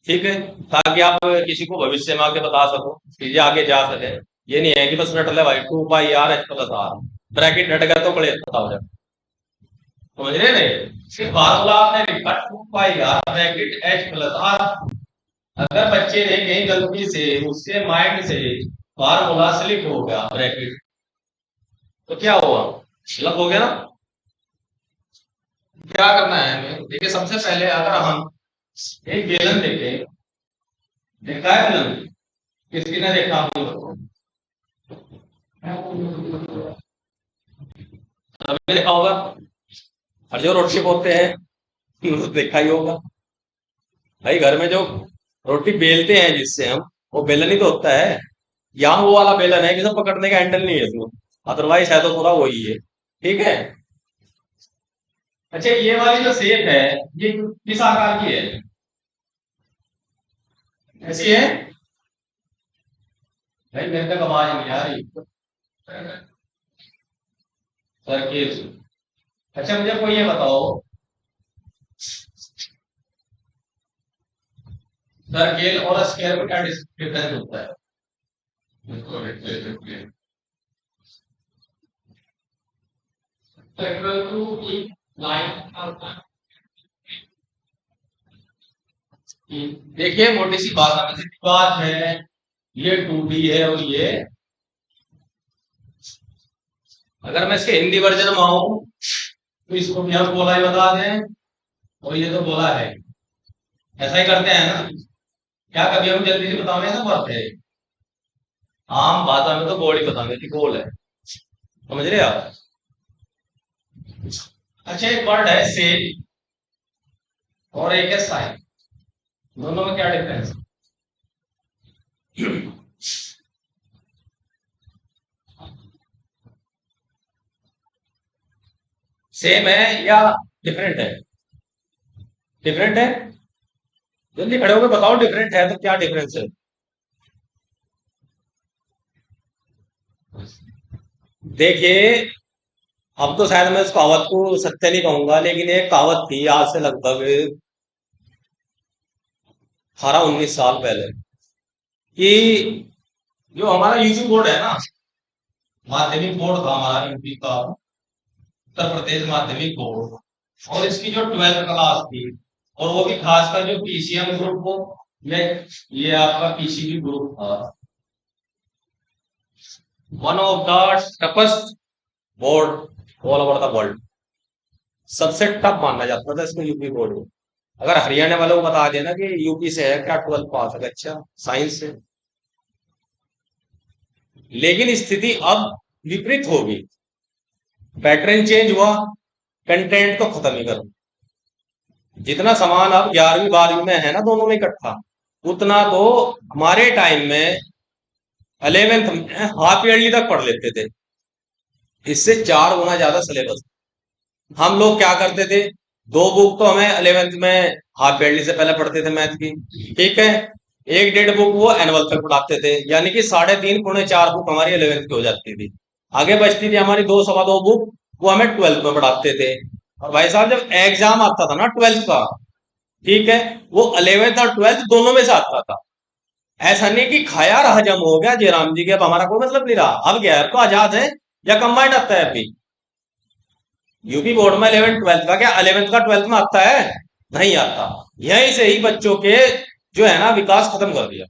ठीक है, ताकि आप किसी को भविष्य में आके बता सको, चीजें आगे जा सके। ये नहीं है कि बस रट ले भाई, 2 पाई r h+r, ब्रैकेट रट गया तो बड़े पता हो जाए। समझ रहे नहीं? सिर्फ फार्मूला आपने लिखा 2 पाई r ब्रैकेट h+r। अगर बच्चे ने कहीं गलती से उसके माइंड से फार्मूला स्लिप हो गया ब्रैकेट, तो क्या हुआ? गलत हो गया ना। क्या करना है हमें? देखिए, सबसे पहले अगर हम एक बेलन देखें, देखा है बेलन? किसकी ने देखा? आपने बताओ। सबने देखा होगा, और जो रोटी बोलते हैं तो देखा ही होगा। भाई घर में जो रोटी बेलते हैं जिससे हम, वो बेलन ही तो होता है। यहाँ वो वाला बेलन है जिसे पकड़ने का हैंडल नहीं है इसमें, अदरवाइज है तो पूरा वही है। ठीक है। अच्छा, ये वाली जो शेप है ये किस आकार की है? ऐसी है? भाई मेरे तक आवाज नहीं आ रही। सर्किल। अच्छा मुझे कोई ये बताओ, सर्किल और स्क्वायर में क्या डिफरेंस होता है? Parallel to एक line देखिए मोटी सी बात है, सीधी बात है, ये 2D है और ये, अगर मैं इसके हिंदी वर्जन में आऊं तो इसको भी हम गोला ही बता दें, और ये तो गोला है। ऐसा ही करते हैं ना, क्या कभी हम जल्दी से बताओगे ना बात है, आम भाषा में तो गोल ही बताओगे कि गोल है, समझ रहे आप? अच्छा एक वर्ड है सेल और एक है साइन, दोनों में क्या डिफरेंस है? सेम है या डिफरेंट है? डिफरेंट है। जल्दी खड़े होकर बताओ, डिफरेंट है तो क्या डिफरेंस है? देखिए, अब तो शायद मैं इस कहावत को सत्य नहीं कहूंगा, लेकिन एक कहावत थी आज से लगभग 18-19 साल पहले, कि जो हमारा यूपी बोर्ड है ना, माध्यमिक बोर्ड था हमारा यूपी का, उत्तर प्रदेश माध्यमिक बोर्ड, और इसकी जो 12th क्लास थी, और वो भी खासकर जो पीसीएम ग्रुप को, ये आपका पीसीबी ग्रुप था, one of the toughest board all over the world, सबसे टफ माना जाता था इसको यूपी बोर्ड को। अगर हरियाणा वालों को बता देना कि यूपी से है क्या, 12th पास है, अच्छा साइंस से। लेकिन स्थिति अब विपरीत होगी, पैटर्न चेंज हुआ, कंटेंट तो खत्म ही करो। जितना सामान अब 11वीं 12वीं में है ना दोनों में इकट्ठा, उतना तो हमारे टाइम में 11th में हाफ ईयरली तक पढ़ लेते थे, इससे 4 गुना ज्यादा सिलेबस। हम लोग क्या करते थे, 2 बुक तो हमें 11th में हाफ ईयरली से पहले पढ़ते थे मैथ की, ठीक है, 1-1.5 बुक वो एनुअल तक पढ़ाते थे, यानी कि 3.5-4 बुक हमारी 11th की हो जाती थी। आगे बचती थी हमारी 2-2.25 बुक, वो हमें 12th में पढ़ाते थे। और भाई साहब जब एग्जाम आता था ना 12th का, ठीक है, वो 11th और 12th दोनों में से आता था। ऐसा नहीं कि खाया और हजम हो गया जयराम जी के, अब हमारा कोई मतलब नहीं रहा, अब क्या है, अब तो आजाद है, या कंबाइंड आता है अभी। यूपी बोर्ड में 11th 12th का क्या 11th का 12th में आता है? नहीं आता। यहीं से ही बच्चों के जो है ना विकास खत्म कर दिया,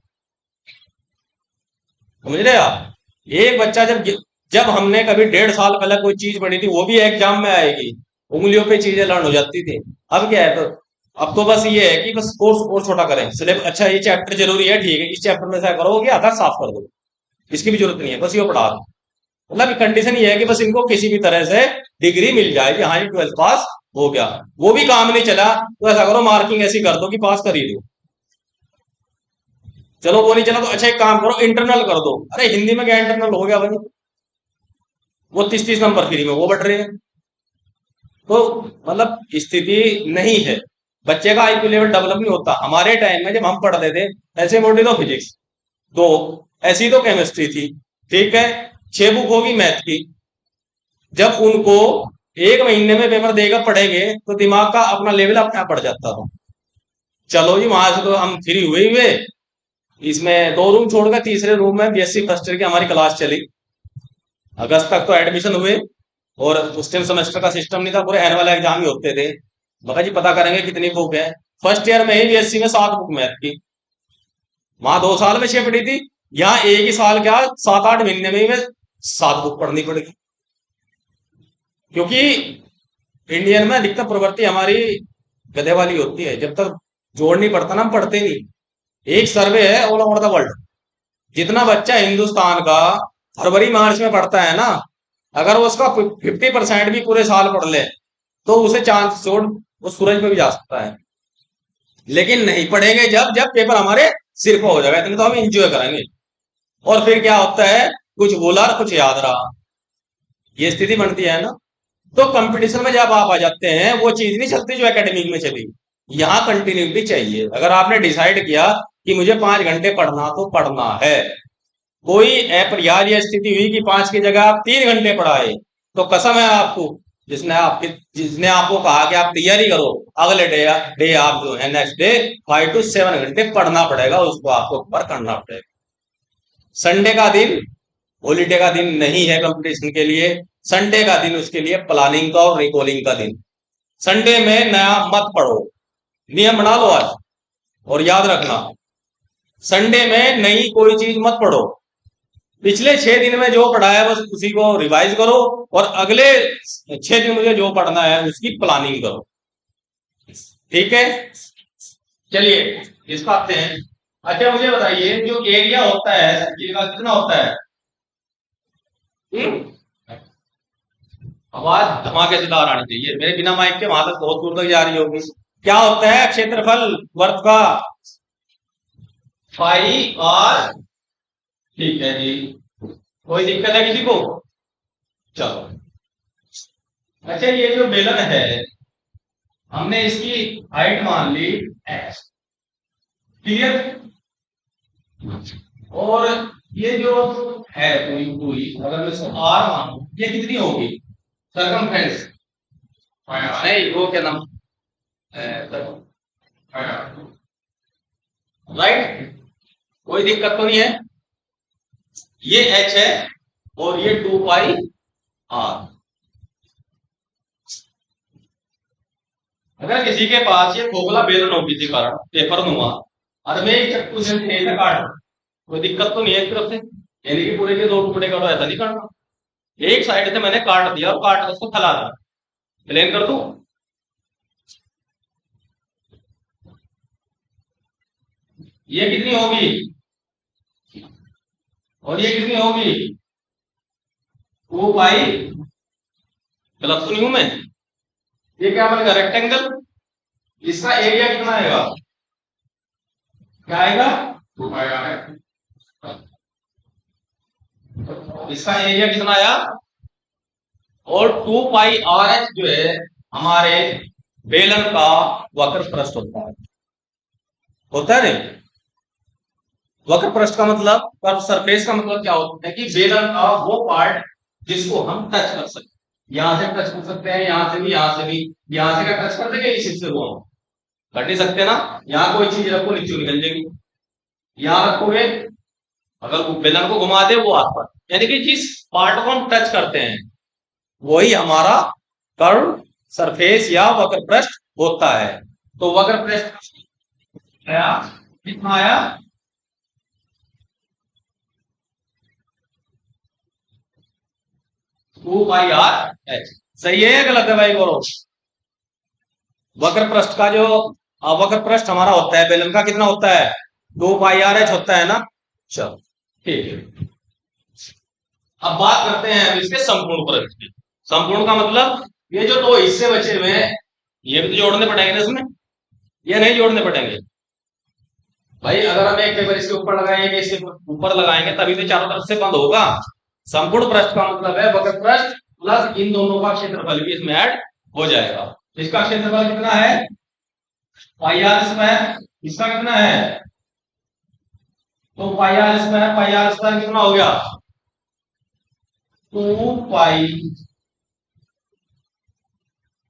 समझ रहे आप? एक बच्चा जब जब हमने कभी 1.5 साल पहले कोई चीज पढ़ी थी, वो भी एग्जाम में आएगी, उंगलियों पे चीजें लर्न हो जाती थी। अब क्या है, तो अब तो बस ये है कि बस कोर्स और छोटा करें, सिलेबस, अच्छा ये चैप्टर जरूरी है, ठीक है, इस चैप्टर में से करोगे, आधा साफ कर दो, इसकी भी जरूरत नहीं है, बस ये पढ़ा दो। मतलब कंडीशन ये है कि बस इनको किसी भी तरह से डिग्री मिल जाए कि हाँ ये 12th पास हो गया। वो भी काम नहीं चला तो ऐसा करो, मार्किंग ऐसी कर दो कि पास कर ही दो। चलो वो नहीं चला तो अच्छा एक काम करो, इंटरनल कर दो। अरे हिंदी में क्या इंटरनल हो गया भाई, वो 30-30 नंबर फ्री में वो बढ़ रहे हैं। तो मतलब स्थिति नहीं है, बच्चे का आईक्यू लेवल डेवलप नहीं होता। हमारे टाइम में जब हम पढ़ते थे, ऐसे मोटी तो फिजिक्स 2, ऐसी तो केमिस्ट्री थी, ठीक है, 6 बुक होगी मैथ की। जब उनको 1 महीने में पेपर देगा पढ़ेंगे तो दिमाग का अपना लेवल अपने आप बढ़ जाता था। चलो जी वहां से तो हम फ्री हुए, इसमें 2 रूम छोड़कर तीसरे रूम में बीएससी फर्स्ट ईयर की हमारी क्लास चली। अगस्त तक तो एडमिशन हुए, और उस टाइम सेमेस्टर का सिस्टम नहीं था, पूरे एनुअल एग्जाम ही होते थे। मगर जी पता करेंगे कितनी बुक है, फर्स्ट ईयर में ही बीएससी में 7 बुक मैथ की, वहां 2 साल में 6 पढ़ी थी, यहाँ एक ही साल क्या 7-8 महीने में ही में 7 बुक पढ़नी पड़ेगी। क्योंकि इंडियन में अधिकतर प्रवृत्ति हमारी गधे वाली होती है, जब तक जोड़ नहीं पड़ता ना हम पढ़ते नहीं। एक सर्वे है ऑल ओवर द वर्ल्ड, जितना बच्चा हिंदुस्तान का फरवरी मार्च में पढ़ता है ना, अगर वो उसका 50% भी पूरे साल पढ़ ले तो उसे चांस छोड़ वो सूरज पे भी जा सकता है। लेकिन नहीं पढ़ेंगे, जब जब पेपर हमारे सिर पर हो जाएगा, इतने तो हम इंजॉय करेंगे, और फिर क्या होता है, कुछ बोला और कुछ याद रहा, ये स्थिति बनती है ना। तो कंपटीशन में जब आप आ जाते हैं, वो चीज नहीं चलती जो एकेडमिक में चली, यहाँ कंटिन्यूटी चाहिए। अगर आपने डिसाइड किया कि मुझे 5 घंटे पढ़ना तो पढ़ना है, कोई अपरिहार्य स्थिति हुई कि 5 की जगह आप 3 घंटे पढ़ाए, तो कसम है आपको, जिसने आपको कहा कि आप तैयारी करो, अगले डे आप जो है नेक्स्ट डे 5 to 7 घंटे पढ़ना पड़ेगा, उसको आपको ऊपर करना पड़ेगा। संडे का दिन हॉलीडे का दिन नहीं है कंपटीशन के लिए। संडे का दिन उसके लिए प्लानिंग का और रिकॉलिंग का दिन। संडे में नया मत पढ़ो, नियम बना लो आज और याद रखना, संडे में नई कोई चीज मत पढ़ो। पिछले 6 दिन में जो पढ़ा है बस उसी को रिवाइज करो और अगले 6 दिन मुझे जो पढ़ना है उसकी प्लानिंग करो। ठीक है, चलिए इसको आते हैं। अच्छा मुझे बताइए, जो एरिया होता है सर्किल का कितना होता है? आवाज धमाकेदार आनी चाहिए, मेरे बिना माइक के वहां तक बहुत दूर तक जा रही होगी। क्या होता है क्षेत्रफल वर्ग का? पाई आर। ठीक है जी, कोई दिक्कत है किसी को? चलो, अच्छा ये जो बेलन है हमने इसकी हाइट मान ली x, क्लियर? और ये जो है पूरी पूरी अगर मैं इसको r मानूं, ये कितनी होगी सरकमफ्रेंस? नहीं वो क्या नाम, राइट, कोई दिक्कत तो नहीं है। ये h है और ये 2 पाई r। अगर किसी के पास ये खोखला बेलन हो किसी कारण पेपर नुमा, और मैं एक चक्कू से ऐसा काट, कोई दिक्कत तो नहीं है एक तरफ से, यानी कि पूरे के 2 टुकड़े काटो, ऐसा नहीं करना। एक साइड से मैंने काट दिया और काट उसको फैला दिया, प्लेन कर दो। ये कितनी होगी और ये कितनी होगी? 2 पाई, गलत तो नहीं हूं मैं? ये क्या बनेगा? रेक्टेंगल। इसका एरिया कितना आएगा? क्या आएगा? 2 पाई आर। इसका एरिया कितना आया? और 2 पाई आर एच जो है हमारे बेलन का वक्र पृष्ठ होता है, होता है नहीं? वक्र पृष्ठ का मतलब, कर्व सरफेस का मतलब क्या होता है कि बेलन का वो पार्ट जिसको हम टच कर सकते, यहां से टच कर सकते हैं, यहां से भी, यहां से भी, यहां से क्या टच कर देंगे, इस हिस्से को हम कर नहीं सकते ना। यहां कोई चीज रखो नीचे निकल जाएगी, यहां रखोगे अगर बेलन को घुमा दे वो हाथ पर, यानी कि जिस पार्ट को हम टच करते हैं वही हमारा कर्व सरफेस या वक्र पृष्ठ होता है। तो वक्र पृष्ठ आया कितना आया? 2 पाई आर एच। सही है या गलत है भाई बोलो? वक्र पृष्ठ का जो वक्र पृष्ठ हमारा होता है बेलन का कितना होता है? 2 पाई आर एच होता है ना। चलो ठीक है, अब बात करते हैं इसके संपूर्ण पृष्ठ की। संपूर्ण का मतलब ये जो 2 हिस्से बचे हुए हैं ये भी तो जोड़ने पड़ेंगे ना इसमें, ये नहीं जोड़ने पड़ेंगे भाई। अगर हम एक पेपर इसके ऊपर लगाएंगे, इसके ऊपर लगाएंगे तभी तो चारों तरफ से बंद होगा। संपूर्ण पृष्ठ का मतलब है वक्र पृष्ठ प्लस इन दोनों का क्षेत्रफल भी इसमें ऐड हो जाएगा। इसका क्षेत्रफल कितना है? पाई आर स्क्वायर। इसका कितना है? तो पाई आर स्क्वायर कितना हो गया? 2 पाई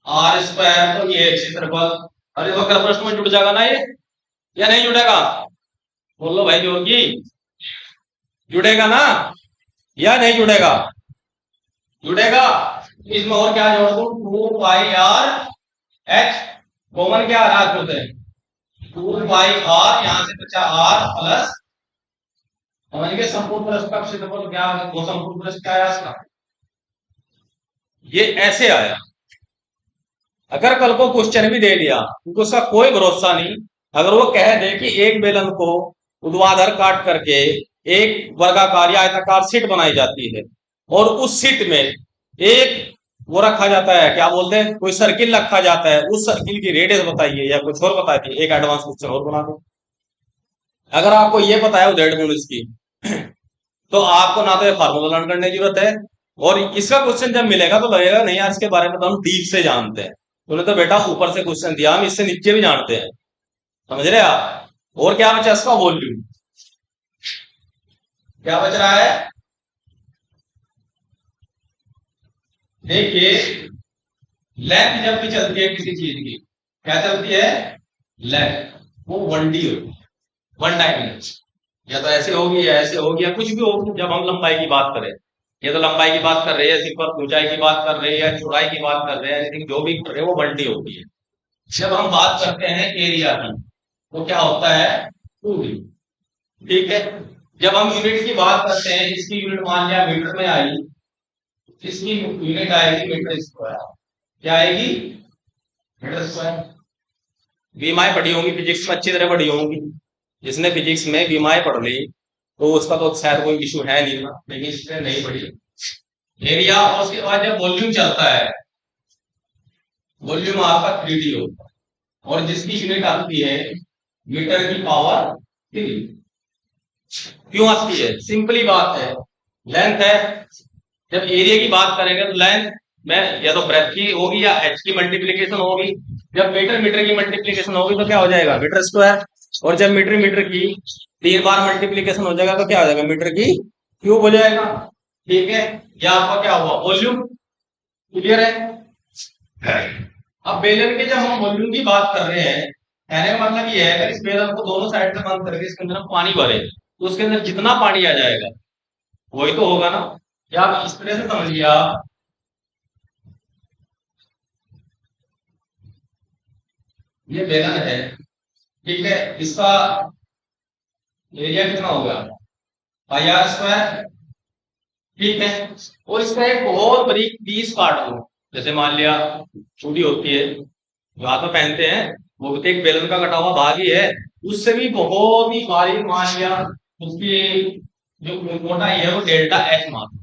आर स्क्वायर। तो ये क्षेत्रफल, अरे वक्र पृष्ठ में जुड़ जाएगा ना ये, या नहीं जुड़ेगा? बोलो भाई जोगी, जुड़ेगा ना या नहीं जुड़ेगा? जुड़ेगा। इसमें और क्या जोड़ दूं? 2 पाई आर एच, कॉमन क्या आ रहा है? 2 पाई आर, यहां से बचा आर प्लस, समझ गए? संपूर्ण पृष्ठ का क्षेत्रफल क्या है? वो संपूर्ण पृष्ठ क्या आया इसका? ये ऐसे आया। अगर कल को क्वेश्चन भी दे दिया क्योंकि उसका कोई भरोसा नहीं, अगर वो कह दे कि एक बेलन को ऊर्ध्वाधर काट करके एक वर्गाकार या आयताकार सीट बनाई जाती है और उस सीट में एक वो रखा जाता है, क्या बोलते हैं, कोई सर्किल रखा जाता है, उस सर्किल की रेडियस बताइए या कुछ और बताइए, एक एडवांस क्वेश्चन और बना दो। अगर आपको ये पता है जेड गुण इसकी तो आपको ना तो ये फार्मूला लर्न करने की जरूरत है, और इसका क्वेश्चन जब मिलेगा तो लगेगा नहीं यार इसके बारे में तो हम डीप से जानते हैं। तूने तो बेटा ऊपर से क्वेश्चन दिया, हम इससे नीचे भी जानते हैं, समझ रहे आप? और क्या बचा इसका? वॉल्यूम। क्या बच रहा है? देखिए लेंथ जब भी चलती है किसी चीज की, क्या चलती है? लेंथ, वो 1D होती है, 1 डायमेंशन। या तो ऐसे होगी या ऐसे होगी या कुछ भी होगी। जब हम लंबाई की बात करें, ये तो लंबाई की बात कर रहे हैं, सिर्फ ऊंचाई की बात कर रहे हैं या चौड़ाई की बात कर रहे हैं, लेकिन जो भी कर रहे हैं वो 1D होती है। जब हम बात करते हैं एरिया की, तो क्या होता है? 2D। ठीक है। जब हम यूनिट की बात करते हैं, इसकी यूनिट मान लिया मीटर में आई, इसकी यूनिट आएगी मीटर स्क्वायर। क्या आएगी? Metre square. बीमाएं पढ़ी होंगी फिजिक्स में, अच्छी तरह पढ़ी होंगी। जिसने फिजिक्स में बीमाएं पढ़ ली तो उसका तो शायद कोई इशू है नहीं ना, लेकिन इसने नहीं पढ़ी एरिया। और उसके बाद जब वॉल्यूम चलता है, वॉल्यूम आपका 3D होता है, और जिसकी यूनिट आती है मीटर की पावर 3। क्यों आती है? सिंपली बात है, लेंथ है। जब एरिया की बात करेंगे तो लेंथ में या तो ब्रेथ की होगी या एच की मल्टीप्लीकेशन होगी। जब मीटर मीटर की मल्टीप्लीकेशन होगी तो क्या हो जाएगा? Metre square. और जब मीटर मीटर की 3 बार मल्टीप्लीकेशन हो जाएगा तो क्या हो जाएगा? मीटर की क्यूब हो जाएगा। ठीक है, यह आपका क्या हुआ? वॉल्यूम। क्लियर है? अब बेलन के जब हम वॉल्यूम की बात कर रहे हैं, कहने का मतलब ये है, अगर इस बेलन को दोनों साइड से बंद करके इसके अंदर हम पानी भरे तो उसके अंदर जितना पानी आ जाएगा वही तो होगा ना। या आप इस तरह से समझिए, आप ये बेलन है, ठीक है, इसका एरिया कितना होगा? पाई आर स्क्वायर। ठीक है, और इसका एक बहुत बारीक पीस काट लो, जैसे मान लिया छुरी होती है जो हाथ में पहनते हैं, वो भी तो एक बेलन का कटा हुआ भाग ही है। उससे भी बहुत ही बारीक मान लिया, उसकी जो मोटाई है वो डेल्टा एच मान।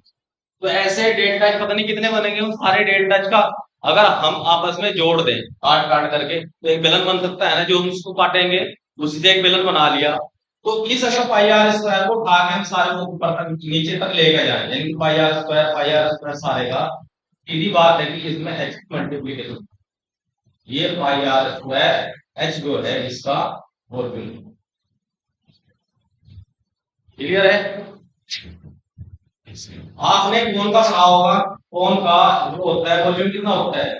तो ऐसे डेल्टा एच पता नहीं कितने बनेंगे, उन सारे डेल्टा एच का अगर हम आपस में जोड़ दें काट काट करके तो एक बेलन बन सकता है ना। जो हम उसको काटेंगे उसी से एक बेलन बना लिया। तो इस अगर पाई आर स्क्वायर को उठा के हम सारे को ऊपर तक नीचे तक लेकर जाए, यानी पाई आर स्क्वायर सारे का, सीधी बात है कि इसमें एच की मल्टीप्लीकेशन, ये पाई आर स्क्वायर एच जो है इसका वॉल्यूम। क्लियर है? आपने कोन का पढ़ा होगा, कोन का जो होता है वॉल्यूम कितना होता है?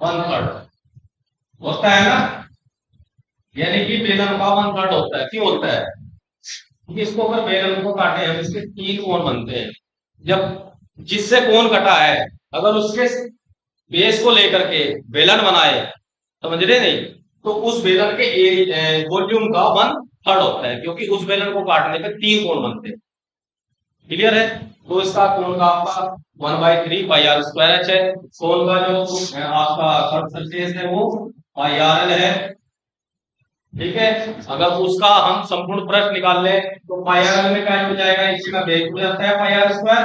1/3 होता है ना। यानी कि बेलन का 1/3 होता है। क्यों होता है? क्योंकि इसको अगर बेलन को काटे हम, इसके 3 कोण बनते हैं। जब जिससे कोण कटा है अगर उसके बेस को लेकर के बेलन बनाए, समझ रहे नहीं, तो उस बेलन के वॉल्यूम का 1/3 होता है, क्योंकि उस बेलन को काटने पे 3 कोण बनते हैं। क्लियर है? तो इसका कोण का आपका 1/3 पाई आर स्क्वायर एच है। कोण का जो आपका कर्व सरफेस है वो पाई आर एल है। ठीक है, अगर उसका हम संपूर्ण पृष्ठ निकाल लें तो पाई आर एल में क्या हो जाएगा? इसी का बेस हो जाता है पाई आर स्क्वायर।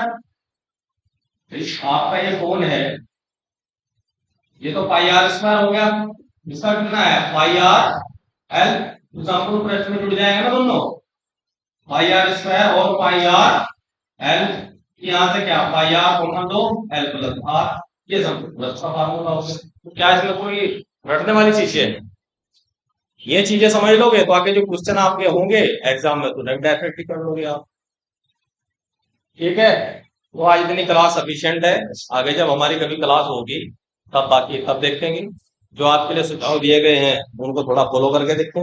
आपका ये कोण है, ये तो पाई आर स्क्वायर हो गया, इसका कितना है? पाई आर एल। तो संपूर्ण पृष्ठ में जुड़ जाएंगे ना दोनों, पाई आर स्क्वायर और पाई आर एल। यहां से क्या? पाई आर कॉमन दो, एल प्लस आर, ये संपूर्ण पृष्ठ का फार्मूला हो गया। तो क्या इसमें कोई रटने वाली चीज है? ये चीजें समझ लोगे तो आगे जो क्वेश्चन आपके होंगे एग्जाम में तो डेफिनेटली कर लोगे आप। ठीक है, तो आज इतनी क्लास सफिशिएंट है। आगे जब हमारी कभी क्लास होगी तब बाकी तब देखेंगे। जो आपके लिए सुझाव दिए गए हैं उनको थोड़ा फॉलो करके देखें।